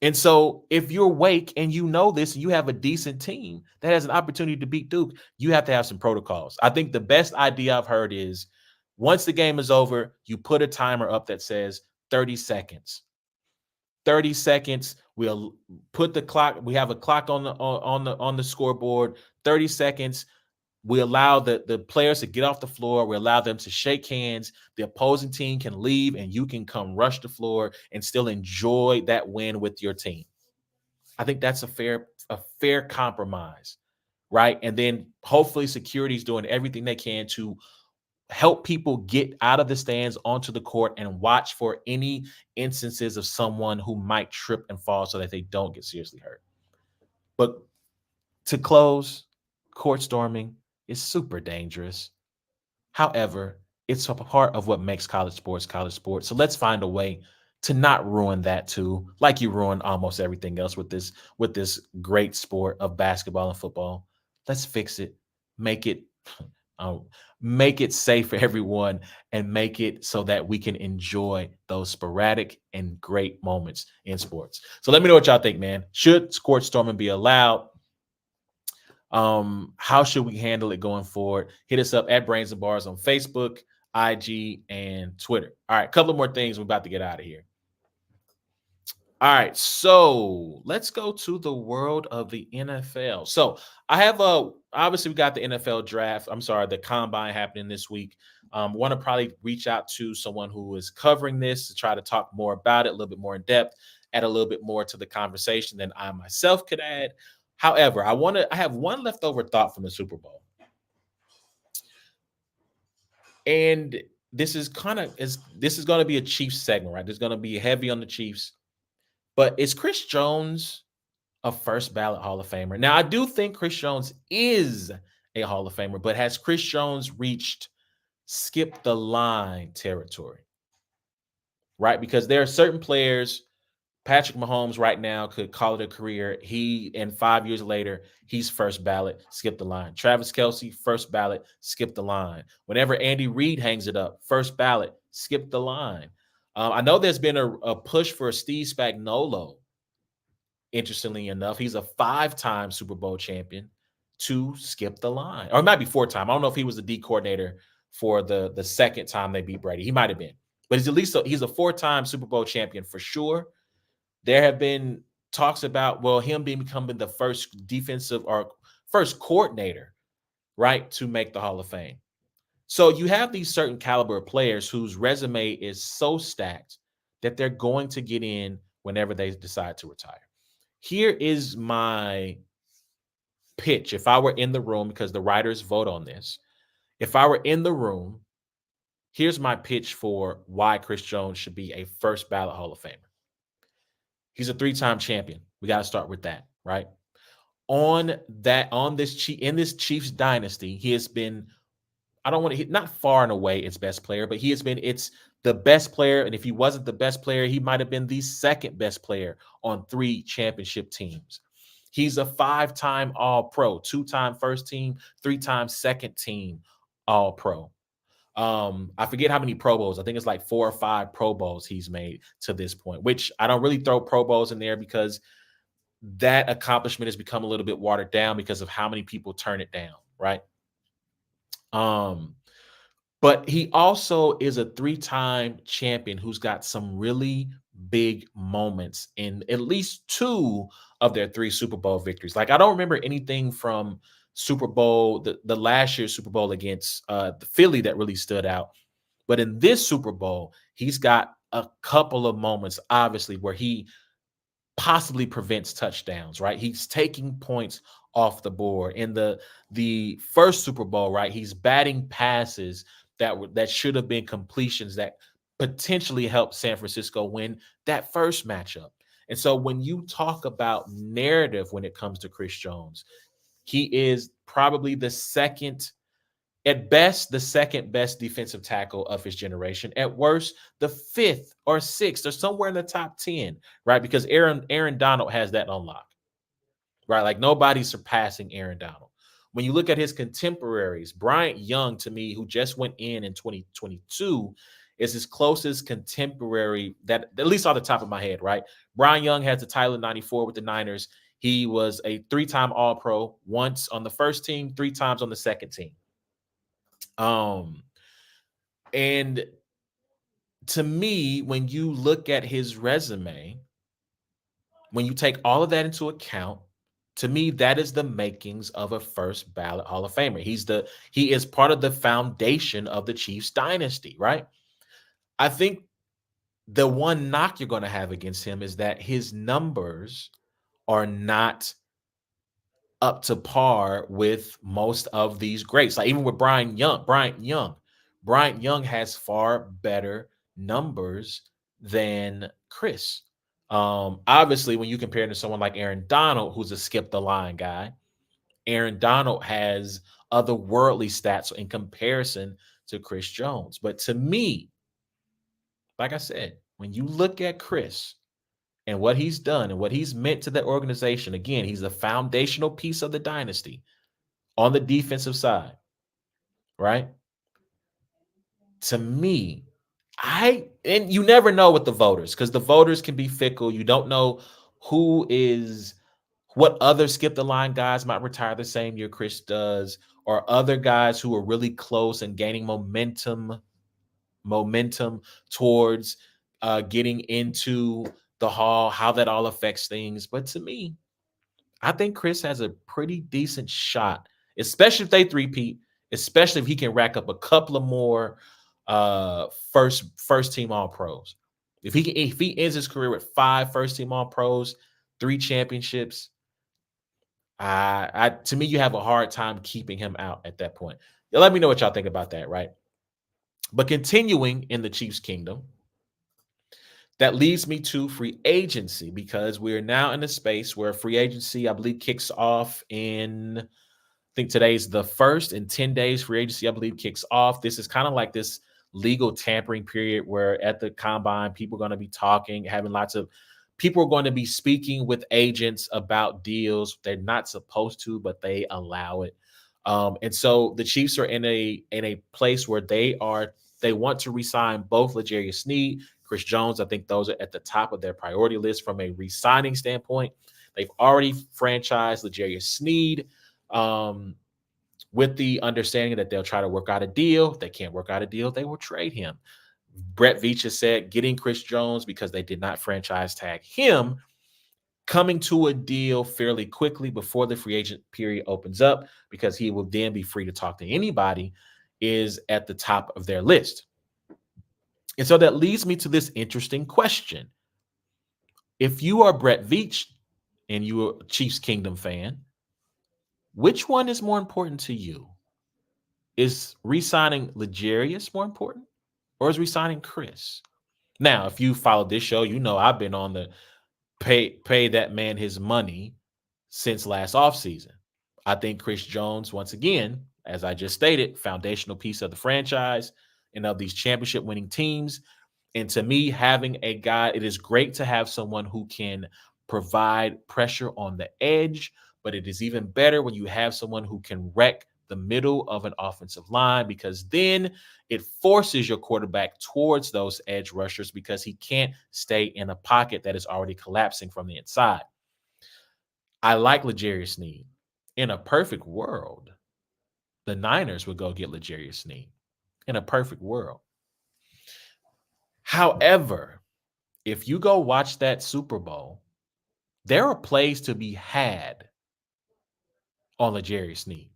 And so if you're Wake and you know this, and you have a decent team that has an opportunity to beat Duke, you have to have some protocols. I think the best idea I've heard is once the game is over, you put a timer up that says 30 seconds. 30 seconds. We'll put the clock. We have a clock on the scoreboard. 30 seconds. We allow the players to get off the floor. We allow them to shake hands. The opposing team can leave, and you can come rush the floor and still enjoy that win with your team. I think that's a fair a fair compromise, right? And then hopefully security's doing everything they can to help people get out of the stands onto the court and watch for any instances of someone who might trip and fall so that they don't get seriously hurt. But to close, court storming is super dangerous. However, it's a part of what makes college sports college sports. So let's find a way to not ruin that too, like you ruined almost everything else with this great sport of basketball and football. Let's fix it, make it um, make it safe for everyone, and make it so that we can enjoy those sporadic and great moments in sports. So let me know what y'all think, man. Should court storming be allowed? How should we handle it going forward? Hit us up at Brains and Bars on Facebook, IG, and Twitter. All right, a couple of more things. We're about to get out of here. All right, so let's go to the world of the NFL. So I have obviously we got the NFL draft. I'm sorry, the combine happening this week. Want to probably reach out to someone who is covering this to try to talk more about it, a little bit more in depth, add a little bit more to the conversation than I myself could add. However, I have one leftover thought from the Super Bowl. And this is going to be a Chiefs segment, right? There's going to be heavy on the Chiefs. But is Chris Jones a first ballot Hall of Famer? Now, I do think Chris Jones is a Hall of Famer, but has Chris Jones reached skip the line territory? Right? Because there are certain players. Patrick Mahomes right now could call it a career. And 5 years later, he's first ballot, skip the line. Travis Kelce, first ballot, skip the line. Whenever Andy Reid hangs it up, first ballot, skip the line. I know there's been a push for Steve Spagnuolo. Interestingly enough, he's a 5-time Super Bowl champion to skip the line. Or it might be 4-time. I don't know if he was the D coordinator for the second time they beat Brady. He might have been. But he's a 4-time Super Bowl champion for sure. There have been talks about, well, him becoming the first defensive or first coordinator, right, to make the Hall of Fame. So you have these certain caliber of players whose resume is so stacked that they're going to get in whenever they decide to retire. Here is my pitch. If I were in the room, because the writers vote on this, if I were in the room, here's my pitch for why Chris Jones should be a first ballot Hall of Famer. He's a 3-time champion. We got to start with that, right? In this Chiefs dynasty, he has been, I don't want to hit, not far and away its best player, but it's the best player. And if he wasn't the best player, he might have been the second best player on 3 championship teams. He's a 5-time All-Pro, 2-time first team, 3-time second team All-Pro. I forget how many Pro Bowls. I think it's like 4 or 5 Pro Bowls he's made to this point, which I don't really throw Pro Bowls in there because that accomplishment has become a little bit watered down because of how many people turn it down, right? But he also is a 3-time champion who's got some really big moments in at least 2 of their 3 Super Bowl victories. Like, I don't remember anything from Super Bowl, the last year's Super Bowl against the Philly that really stood out. But in this Super Bowl, he's got a couple of moments, obviously, where he possibly prevents touchdowns, right? He's taking points off the board. In the first Super Bowl, right, he's batting passes that should have been completions that potentially helped San Francisco win that first matchup. And so when you talk about narrative when it comes to Chris Jones, he is probably at best, the second best defensive tackle of his generation. At worst, the 5th or 6th or somewhere in the top 10, right? Because Aaron Donald has that unlocked, right? Like, nobody's surpassing Aaron Donald. When you look at his contemporaries, Bryant Young, to me, who just went in 2022, is his closest contemporary that, at least off the top of my head, right? Brian Young has the title in 94 with the Niners. He was a 3-time All-Pro, once on the first team, 3 times on the second team. And to me, when you look at his resume, when you take all of that into account, to me, that is the makings of a first ballot Hall of Famer. He is part of the foundation of the Chiefs dynasty, right? I think the one knock you're going to have against him is that his numbers are not up to par with most of these greats. Like even with Bryant Young has far better numbers than Chris. Obviously, when you compare him to someone like Aaron Donald, who's a skip the line guy, Aaron Donald has otherworldly stats in comparison to Chris Jones. But to me, like I said, when you look at Chris and what he's done and what he's meant to that organization, again, he's a foundational piece of the dynasty on the defensive side, right? To me, and you never know with the voters because the voters can be fickle. You don't know who is what other skip the line guys might retire the same year Chris does, or other guys who are really close and gaining momentum towards getting into the hall, how that all affects things. But to me, I think Chris has a pretty decent shot, especially if they three-peat, especially if he can rack up a couple of more first team all pros. If he ends his career with 5 first team all pros, 3 championships, to me, you have a hard time keeping him out at that point. Let me know what y'all think about that, right? But continuing in the Chiefs kingdom, that leads me to free agency because we're now in a space where free agency, I believe, kicks off in, I think today's the first. In 10 days, free agency, I believe, kicks off. This is kind of like this legal tampering period where at the combine, people are going to be talking, having lots of people are going to be speaking with agents about deals. They're not supposed to, but they allow it. And so the Chiefs are in a place where they want to re-sign both L'Jarius Sneed, Chris Jones. I think those are at the top of their priority list from a re-signing standpoint. They've already franchised L'Jarius Sneed with the understanding that they'll try to work out a deal. If they can't work out a deal, they will trade him. Brett Veach has said getting Chris Jones because they did not franchise tag him, coming to a deal fairly quickly before the free agent period opens up because he will then be free to talk to anybody, is at the top of their list. And so that leads me to this interesting question. If you are Brett Veach and you are a Chiefs Kingdom fan, which one is more important to you? Is re-signing L'Jarius more important or is re-signing Chris? Now, if you followed this show, you know I've been on the pay that man his money since last offseason. I think Chris Jones, once again, as I just stated, foundational piece of the franchise and of these championship winning teams. And to me, having a guy, it is great to have someone who can provide pressure on the edge, but it is even better when you have someone who can wreck the middle of an offensive line because then it forces your quarterback towards those edge rushers because he can't stay in a pocket that is already collapsing from the inside. I like L'Jarius Sneed. In a perfect world, the Niners would go get L'Jarius Sneed. In a perfect world. However, if you go watch that Super Bowl, there are plays to be had on L'Jarius Sneed.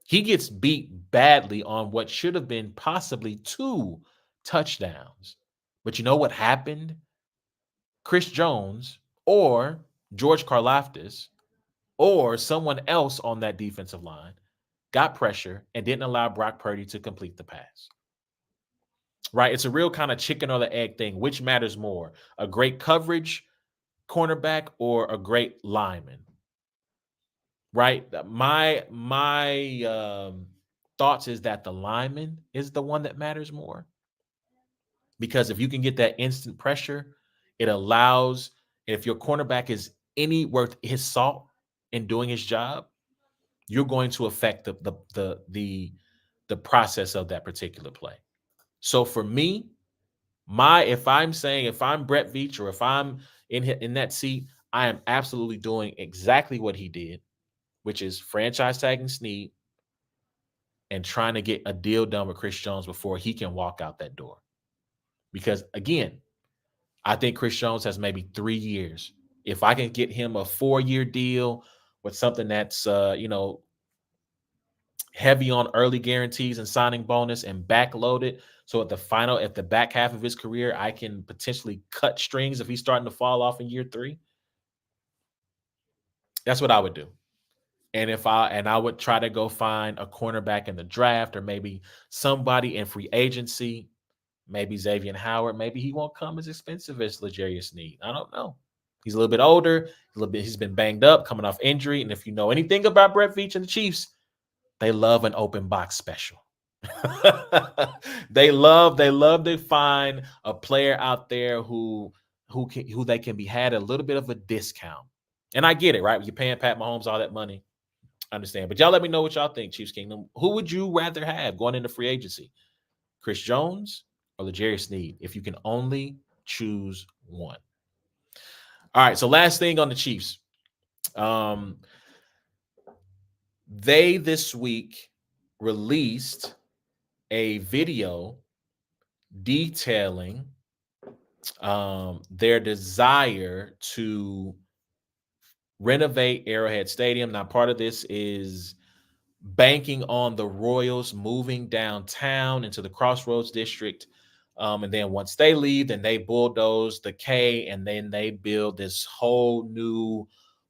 He gets beat badly on what should have been possibly 2 touchdowns. But you know what happened? Chris Jones or George Karlaftis or someone else on that defensive line got pressure and didn't allow Brock Purdy to complete the pass. Right? It's a real kind of chicken or the egg thing. Which matters more? A great coverage cornerback or a great lineman? Right? My thoughts is that the lineman is the one that matters more. Because if you can get that instant pressure, it allows, if your cornerback is any worth his salt in doing his job, you're going to affect the process of that particular play. So for me, if I'm Brett Veach or if I'm in that seat, I am absolutely doing exactly what he did, which is franchise tagging Snead and trying to get a deal done with Chris Jones before he can walk out that door. Because again, I think Chris Jones has maybe 3 years. If I can get him a 4-year deal with something that's heavy on early guarantees and signing bonus and backloaded, so at the back half of his career, I can potentially cut strings if he's starting to fall off in year 3. That's what I would do. And I would try to go find a cornerback in the draft or maybe somebody in free agency, maybe Xavier Howard, maybe he won't come as expensive as L'Jarius Sneed. I don't know. He's a little bit older, he's been banged up, coming off injury. And if you know anything about Brett Veach and the Chiefs, they love an open box special. they love to find a player out there who they can be had a little bit of a discount. And I get it, right? You're paying Pat Mahomes all that money. I understand. But y'all let me know what y'all think, Chiefs Kingdom. Who would you rather have going into free agency? Chris Jones or L'Jarius Sneed, if you can only choose one. All right, so last thing on the Chiefs. They this week released a video detailing their desire to renovate Arrowhead Stadium. Now, part of this is banking on the Royals moving downtown into the Crossroads District. And then once they leave, then they bulldoze the K, and then they build this whole new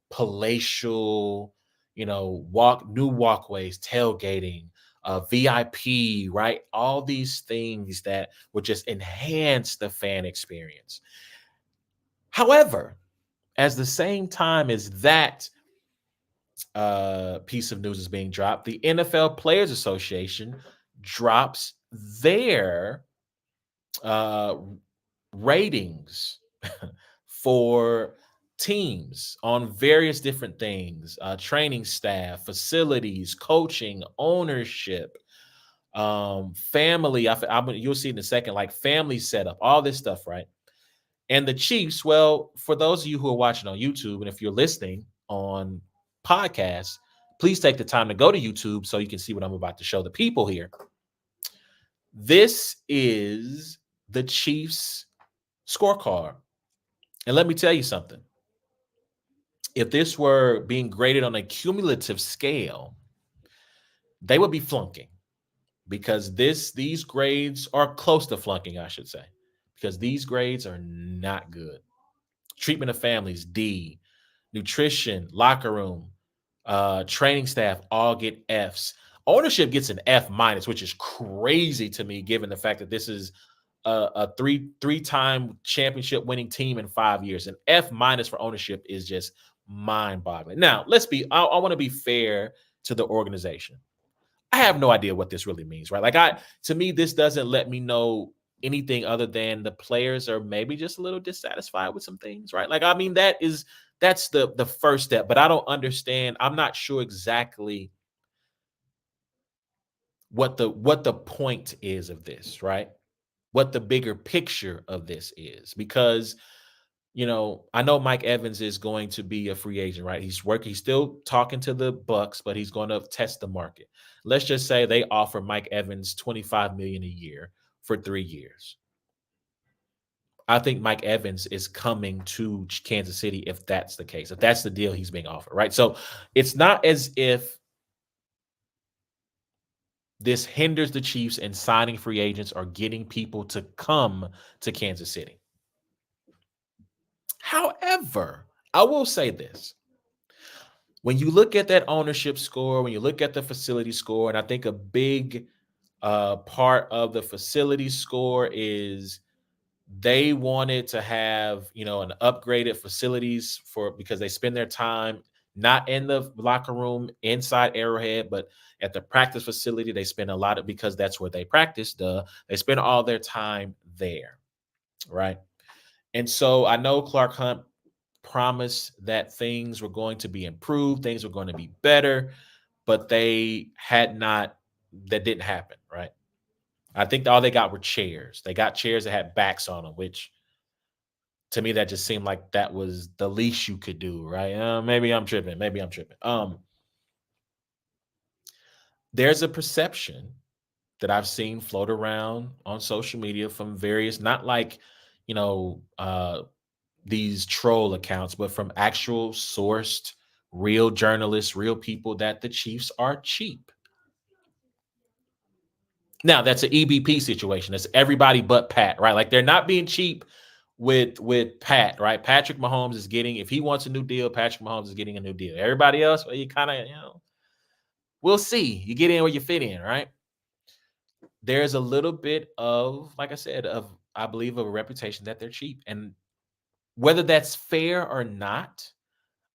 palatial, new walkways, tailgating, VIP, right? All these things that would just enhance the fan experience. However, as the same time as that piece of news is being dropped, the NFL Players Association drops their ratings for teams on various different things, training staff, facilities, coaching, ownership, family. You'll see in a second, like family setup, all this stuff, right? And the Chiefs, well, for those of you who are watching on YouTube, and if you're listening on podcasts, please take the time to go to YouTube so you can see what I'm about to show the people here. This is the Chiefs scorecard. And let me tell you something. If this were being graded on a cumulative scale, they would be flunking, because these grades are close to flunking, I should say, because these grades are not good. Treatment of families, D. Nutrition, locker room, training staff all get Fs. Ownership gets an F minus, which is crazy to me, given the fact that this is a three-time championship winning team in 5 years. An F minus for ownership is just mind-boggling. Now, I want to be fair to the organization. I have no idea what this really means, right? To me, this doesn't let me know anything other than the players are maybe just a little dissatisfied with some things, right? That's the first step, but I don't understand. I'm not sure exactly what the point is of this, right? What the bigger picture of this is, because I know Mike Evans is going to be a free agent, right? He's still talking to the Bucks, but he's going to test the market. Let's just say they offer Mike Evans $25 million a year for 3 years. I think Mike Evans is coming to Kansas City if that's the case, if that's the deal he's being offered, right? So it's not as if this hinders the Chiefs in signing free agents or getting people to come to Kansas City. However, I will say this. When you look at that ownership score, when you look at the facility score, and I think a big part of the facility score is they wanted to have, an upgraded facilities because they spend their time not in the locker room inside Arrowhead, but at the practice facility. They spend a lot because that's where they practice. They spend all their time there, right? And so I know Clark Hunt promised that things were going to be improved, things were going to be better, but that didn't happen, right? I think all they got were chairs. They got chairs that had backs on them, which to me, that just seemed like that was the least you could do, right? Maybe I'm tripping. There's a perception that I've seen float around on social media from various, not like, these troll accounts, but from actual sourced, real journalists, real people, that the Chiefs are cheap. Now, that's an EBP situation. That's everybody but Pat, right? Like, they're not being cheap with Pat, right? Patrick Mahomes is getting, if he wants a new deal, Patrick Mahomes is getting a new deal. Everybody else, well, you kind of, we'll see. You get in where you fit in, right? There's a little bit of, like I said, of I believe of a reputation that they're cheap. And whether that's fair or not,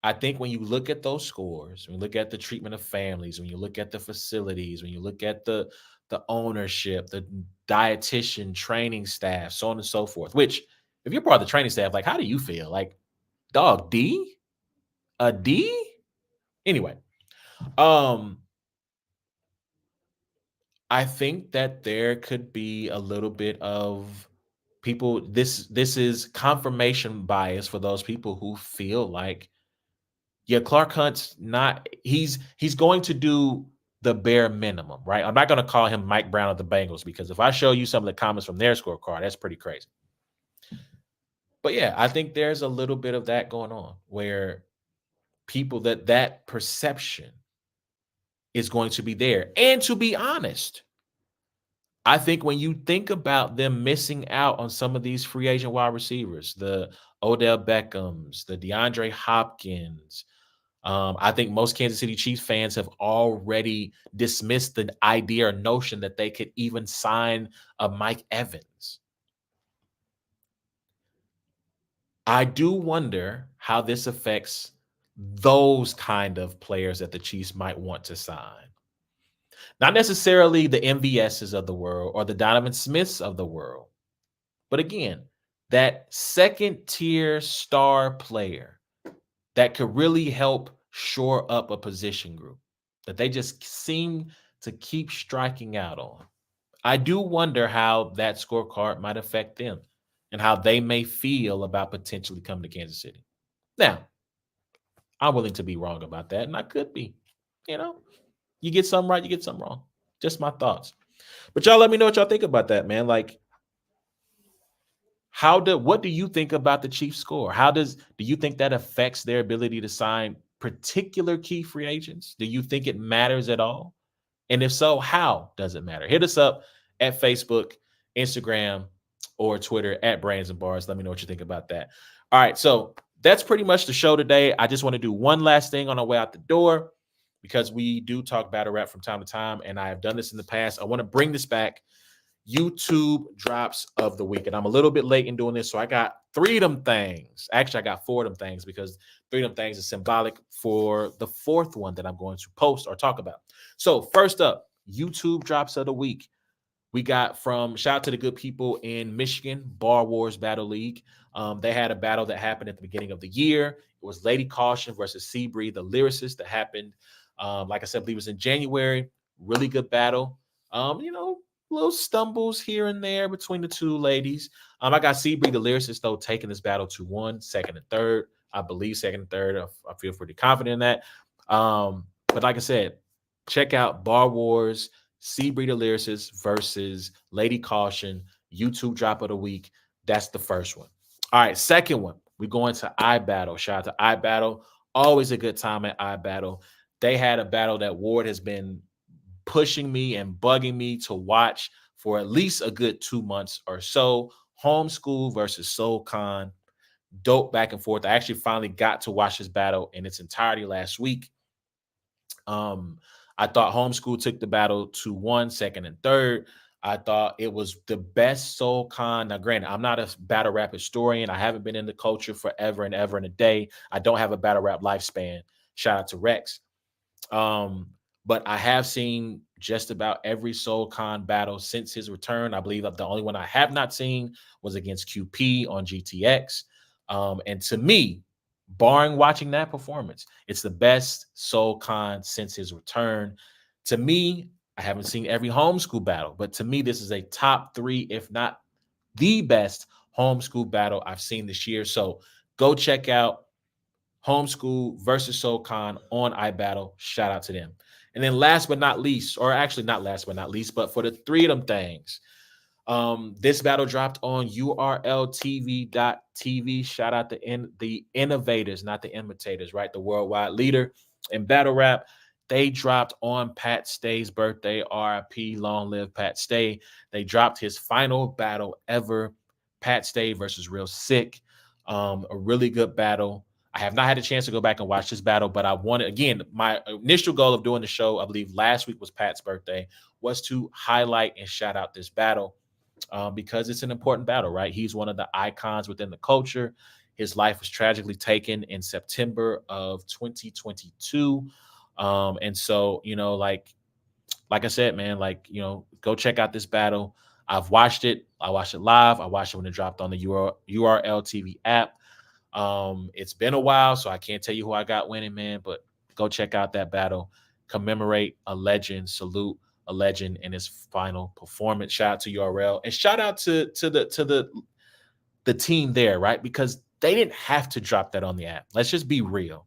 I think when you look at those scores, when you look at the treatment of families, when you look at the facilities, when you look at the ownership, the dietitian, training staff, so on and so forth, which if you're part of the training staff, like how do you feel? Like, dog, D? A D? Anyway, um, I think that there could be a little bit of people. This is confirmation bias for those people who feel like, yeah, Clark Hunt's not. He's going to do the bare minimum, right? I'm not going to call him Mike Brown of the Bengals because if I show you some of the comments from their scorecard, that's pretty crazy. But yeah, I think there's a little bit of that going on where people that perception is going to be there. And to be honest, I think when you think about them missing out on some of these free agent wide receivers, the Odell Beckhams, the DeAndre Hopkins, I think most Kansas City Chiefs fans have already dismissed the idea or notion that they could even sign a Mike Evans. I do wonder how this affects those kind of players that the Chiefs might want to sign. Not necessarily the MVSs of the world or the Donovan Smiths of the world, but again, that second tier star player that could really help shore up a position group that they just seem to keep striking out on. I do wonder how that scorecard might affect them and how they may feel about potentially coming to Kansas City. Now, I'm willing to be wrong about that, and I could be. You know, you get something right, you get something wrong. Just my thoughts. But y'all let me know what y'all think about that, man. Like, what do you think about the Chiefs score? Do you think that affects their ability to sign particular key free agents? Do you think it matters at all? And if so, how does it matter? Hit us up at Facebook, Instagram, or Twitter at Brains and Bars. Let me know what you think about that. All right, so that's pretty much the show today. I just want to do one last thing on our way out the door because we do talk battle rap from time to time, and I have done this in the past. I want to bring this back. YouTube drops of the week. And I'm a little bit late in doing this. So I got 3 of them things. Actually, I got 4 of them things because 3 of them things is symbolic for the 4th one that I'm going to post or talk about. So first up, YouTube drops of the week. We got from shout out to the good people in Michigan, Bar Wars Battle League. They had a battle that happened at the beginning of the year. It was Lady Caution versus Seabree, the lyricist that happened. Like I said, I believe it was in January. Really good battle. Little stumbles here and there between the two ladies. I got Seabree, the lyricist, though, taking this battle to 1, 2nd, and 3rd. I believe 2nd and 3rd. I feel pretty confident in that. But like I said, check out Bar Wars, Seabree, the lyricist versus Lady Caution, YouTube drop of the week. That's the first one. All right, second one. We go into iBattle. Shout out to iBattle. Always a good time at iBattle. They had a battle that Ward has been pushing me and bugging me to watch for at least a good 2 months or so. Homeschool versus Soul Khan. Dope back and forth. I actually finally got to watch this battle in its entirety last week. I thought Homeschool took the battle to 1, 2nd, and 3rd. I thought it was the best Soul Khan. Now, granted, I'm not a battle rap historian. I haven't been in the culture forever and ever and a day. I don't have a battle rap lifespan. Shout out to Rex. But I have seen just about every Soul Khan battle since his return. I believe that the only one I have not seen was against QP on GTX. And to me, barring watching that performance, it's the best Soul Khan since his return. To me, I haven't seen every homeschool battle, but to me, this is a top 3, if not the best homeschool battle I've seen this year. So go check out Homeschool versus Soul Khan on iBattle. Shout out to them. And then last but not least, or actually not last but not least, but for the 3 of them things, this battle dropped on urltv.tv. Shout out to the innovators, not the imitators, right? The worldwide leader in battle rap. They dropped on Pat Stay's birthday, RIP, long live Pat Stay. They dropped his final battle ever Pat Stay versus Real Sick. A really good battle. I have not had a chance to go back and watch this battle, but I wanted, again, my initial goal of doing the show, I believe last week was Pat's birthday, was to highlight and shout out this battle because it's an important battle, right? He's one of the icons within the culture. His life was tragically taken in September of 2022. And so, like I said, man, go check out this battle. I've watched it. I watched it live. I watched it when it dropped on the URL TV app. It's been a while, so I can't tell you who I got winning, man, but go check out that battle. Commemorate a legend, salute a legend in his final performance. Shout out to URL and shout out to the team there, right? Because they didn't have to drop that on the app. Let's just be real.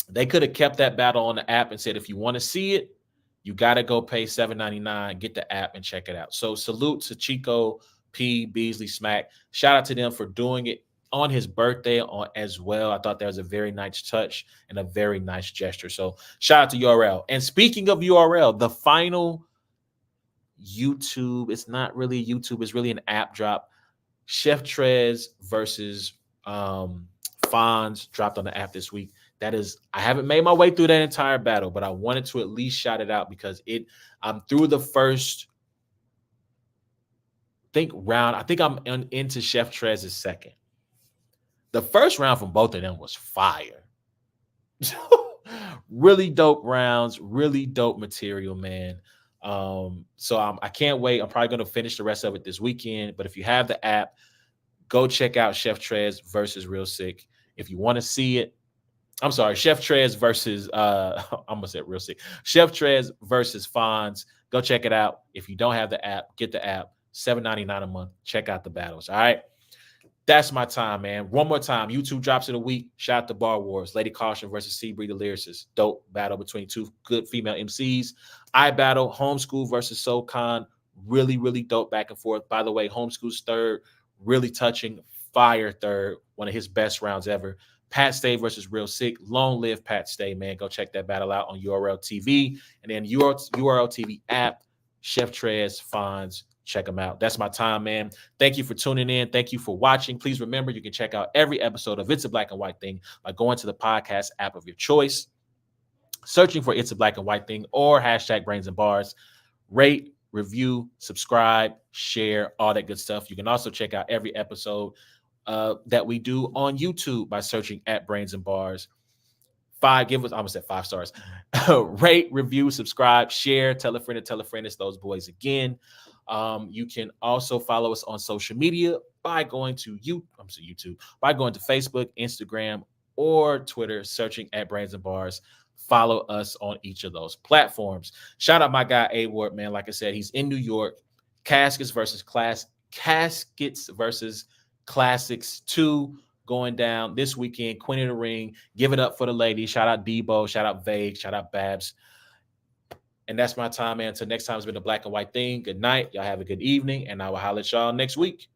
They could have kept that battle on the app and said, if you want to see it, you got to go pay $7.99, get the app and check it out. So salute to Chico, P, Beasley, Smack. Shout out to them for doing it on his birthday as well. I thought that was a very nice touch and a very nice gesture. So shout out to URL. And speaking of URL, the final YouTube, it's not really YouTube, it's really an app drop. Chef Trez versus Fonz dropped on the app this week. That is, I haven't made my way through that entire battle, but I wanted to at least shout it out because I'm through the first round. I think I'm into Chef Trez's second. The first round from both of them was fire. Really dope rounds, really dope material, man. So I can't wait. I'm probably going to finish the rest of it this weekend. But if you have the app, go check out Chef Trez versus Real Sick. If you want to see it, I'm sorry, Chef Trez versus I'm gonna say Real Sick. Chef Trez versus Fonz. Go check it out. If you don't have the app, get the app. $7.99 a month. Check out the battles. All right. That's my time, man. One more time. YouTube drops in a week. Shout out to Bar Wars. Lady Caution versus Seabreed the Lyricist. Dope battle between two good female MCs. I battle Homeschool versus Soul Khan. Really, really dope back and forth. By the way, Homeschool's third, really touching, fire third. One of his best rounds ever. Pat Stay versus Real Sick. Long live Pat Stay, man. Go check that battle out on URL TV. And then URL TV app, Chef Trez, Fonz. Check them out. That's my time, man. Thank you for tuning in. Thank you for watching. Please remember, you can check out every episode of It's a Black and White Thing by going to the podcast app of your choice, searching for It's a Black and White Thing or hashtag Brains and Bars. Rate, review, subscribe, share, all that good stuff. You can also check out every episode that we do on YouTube by searching at Brains and Bars. I almost said 5 stars. Rate, review, subscribe, share, tell a friend to tell a friend. It's those boys again. You can also follow us on social media by going to YouTube, by going to Facebook, Instagram, or Twitter, searching at Brains and Bars. Follow us on each of those platforms. Shout out my guy A Ward, man. Like I said, he's in New York. Caskets versus Classics 2 going down this weekend. Queen of the Ring. Give it up for the ladies. Shout out Debo. Shout out Vague. Shout out Babs. And that's my time, man. Until next time, it's been a Black and White Thing. Good night. Y'all have a good evening, and I will holler at y'all next week.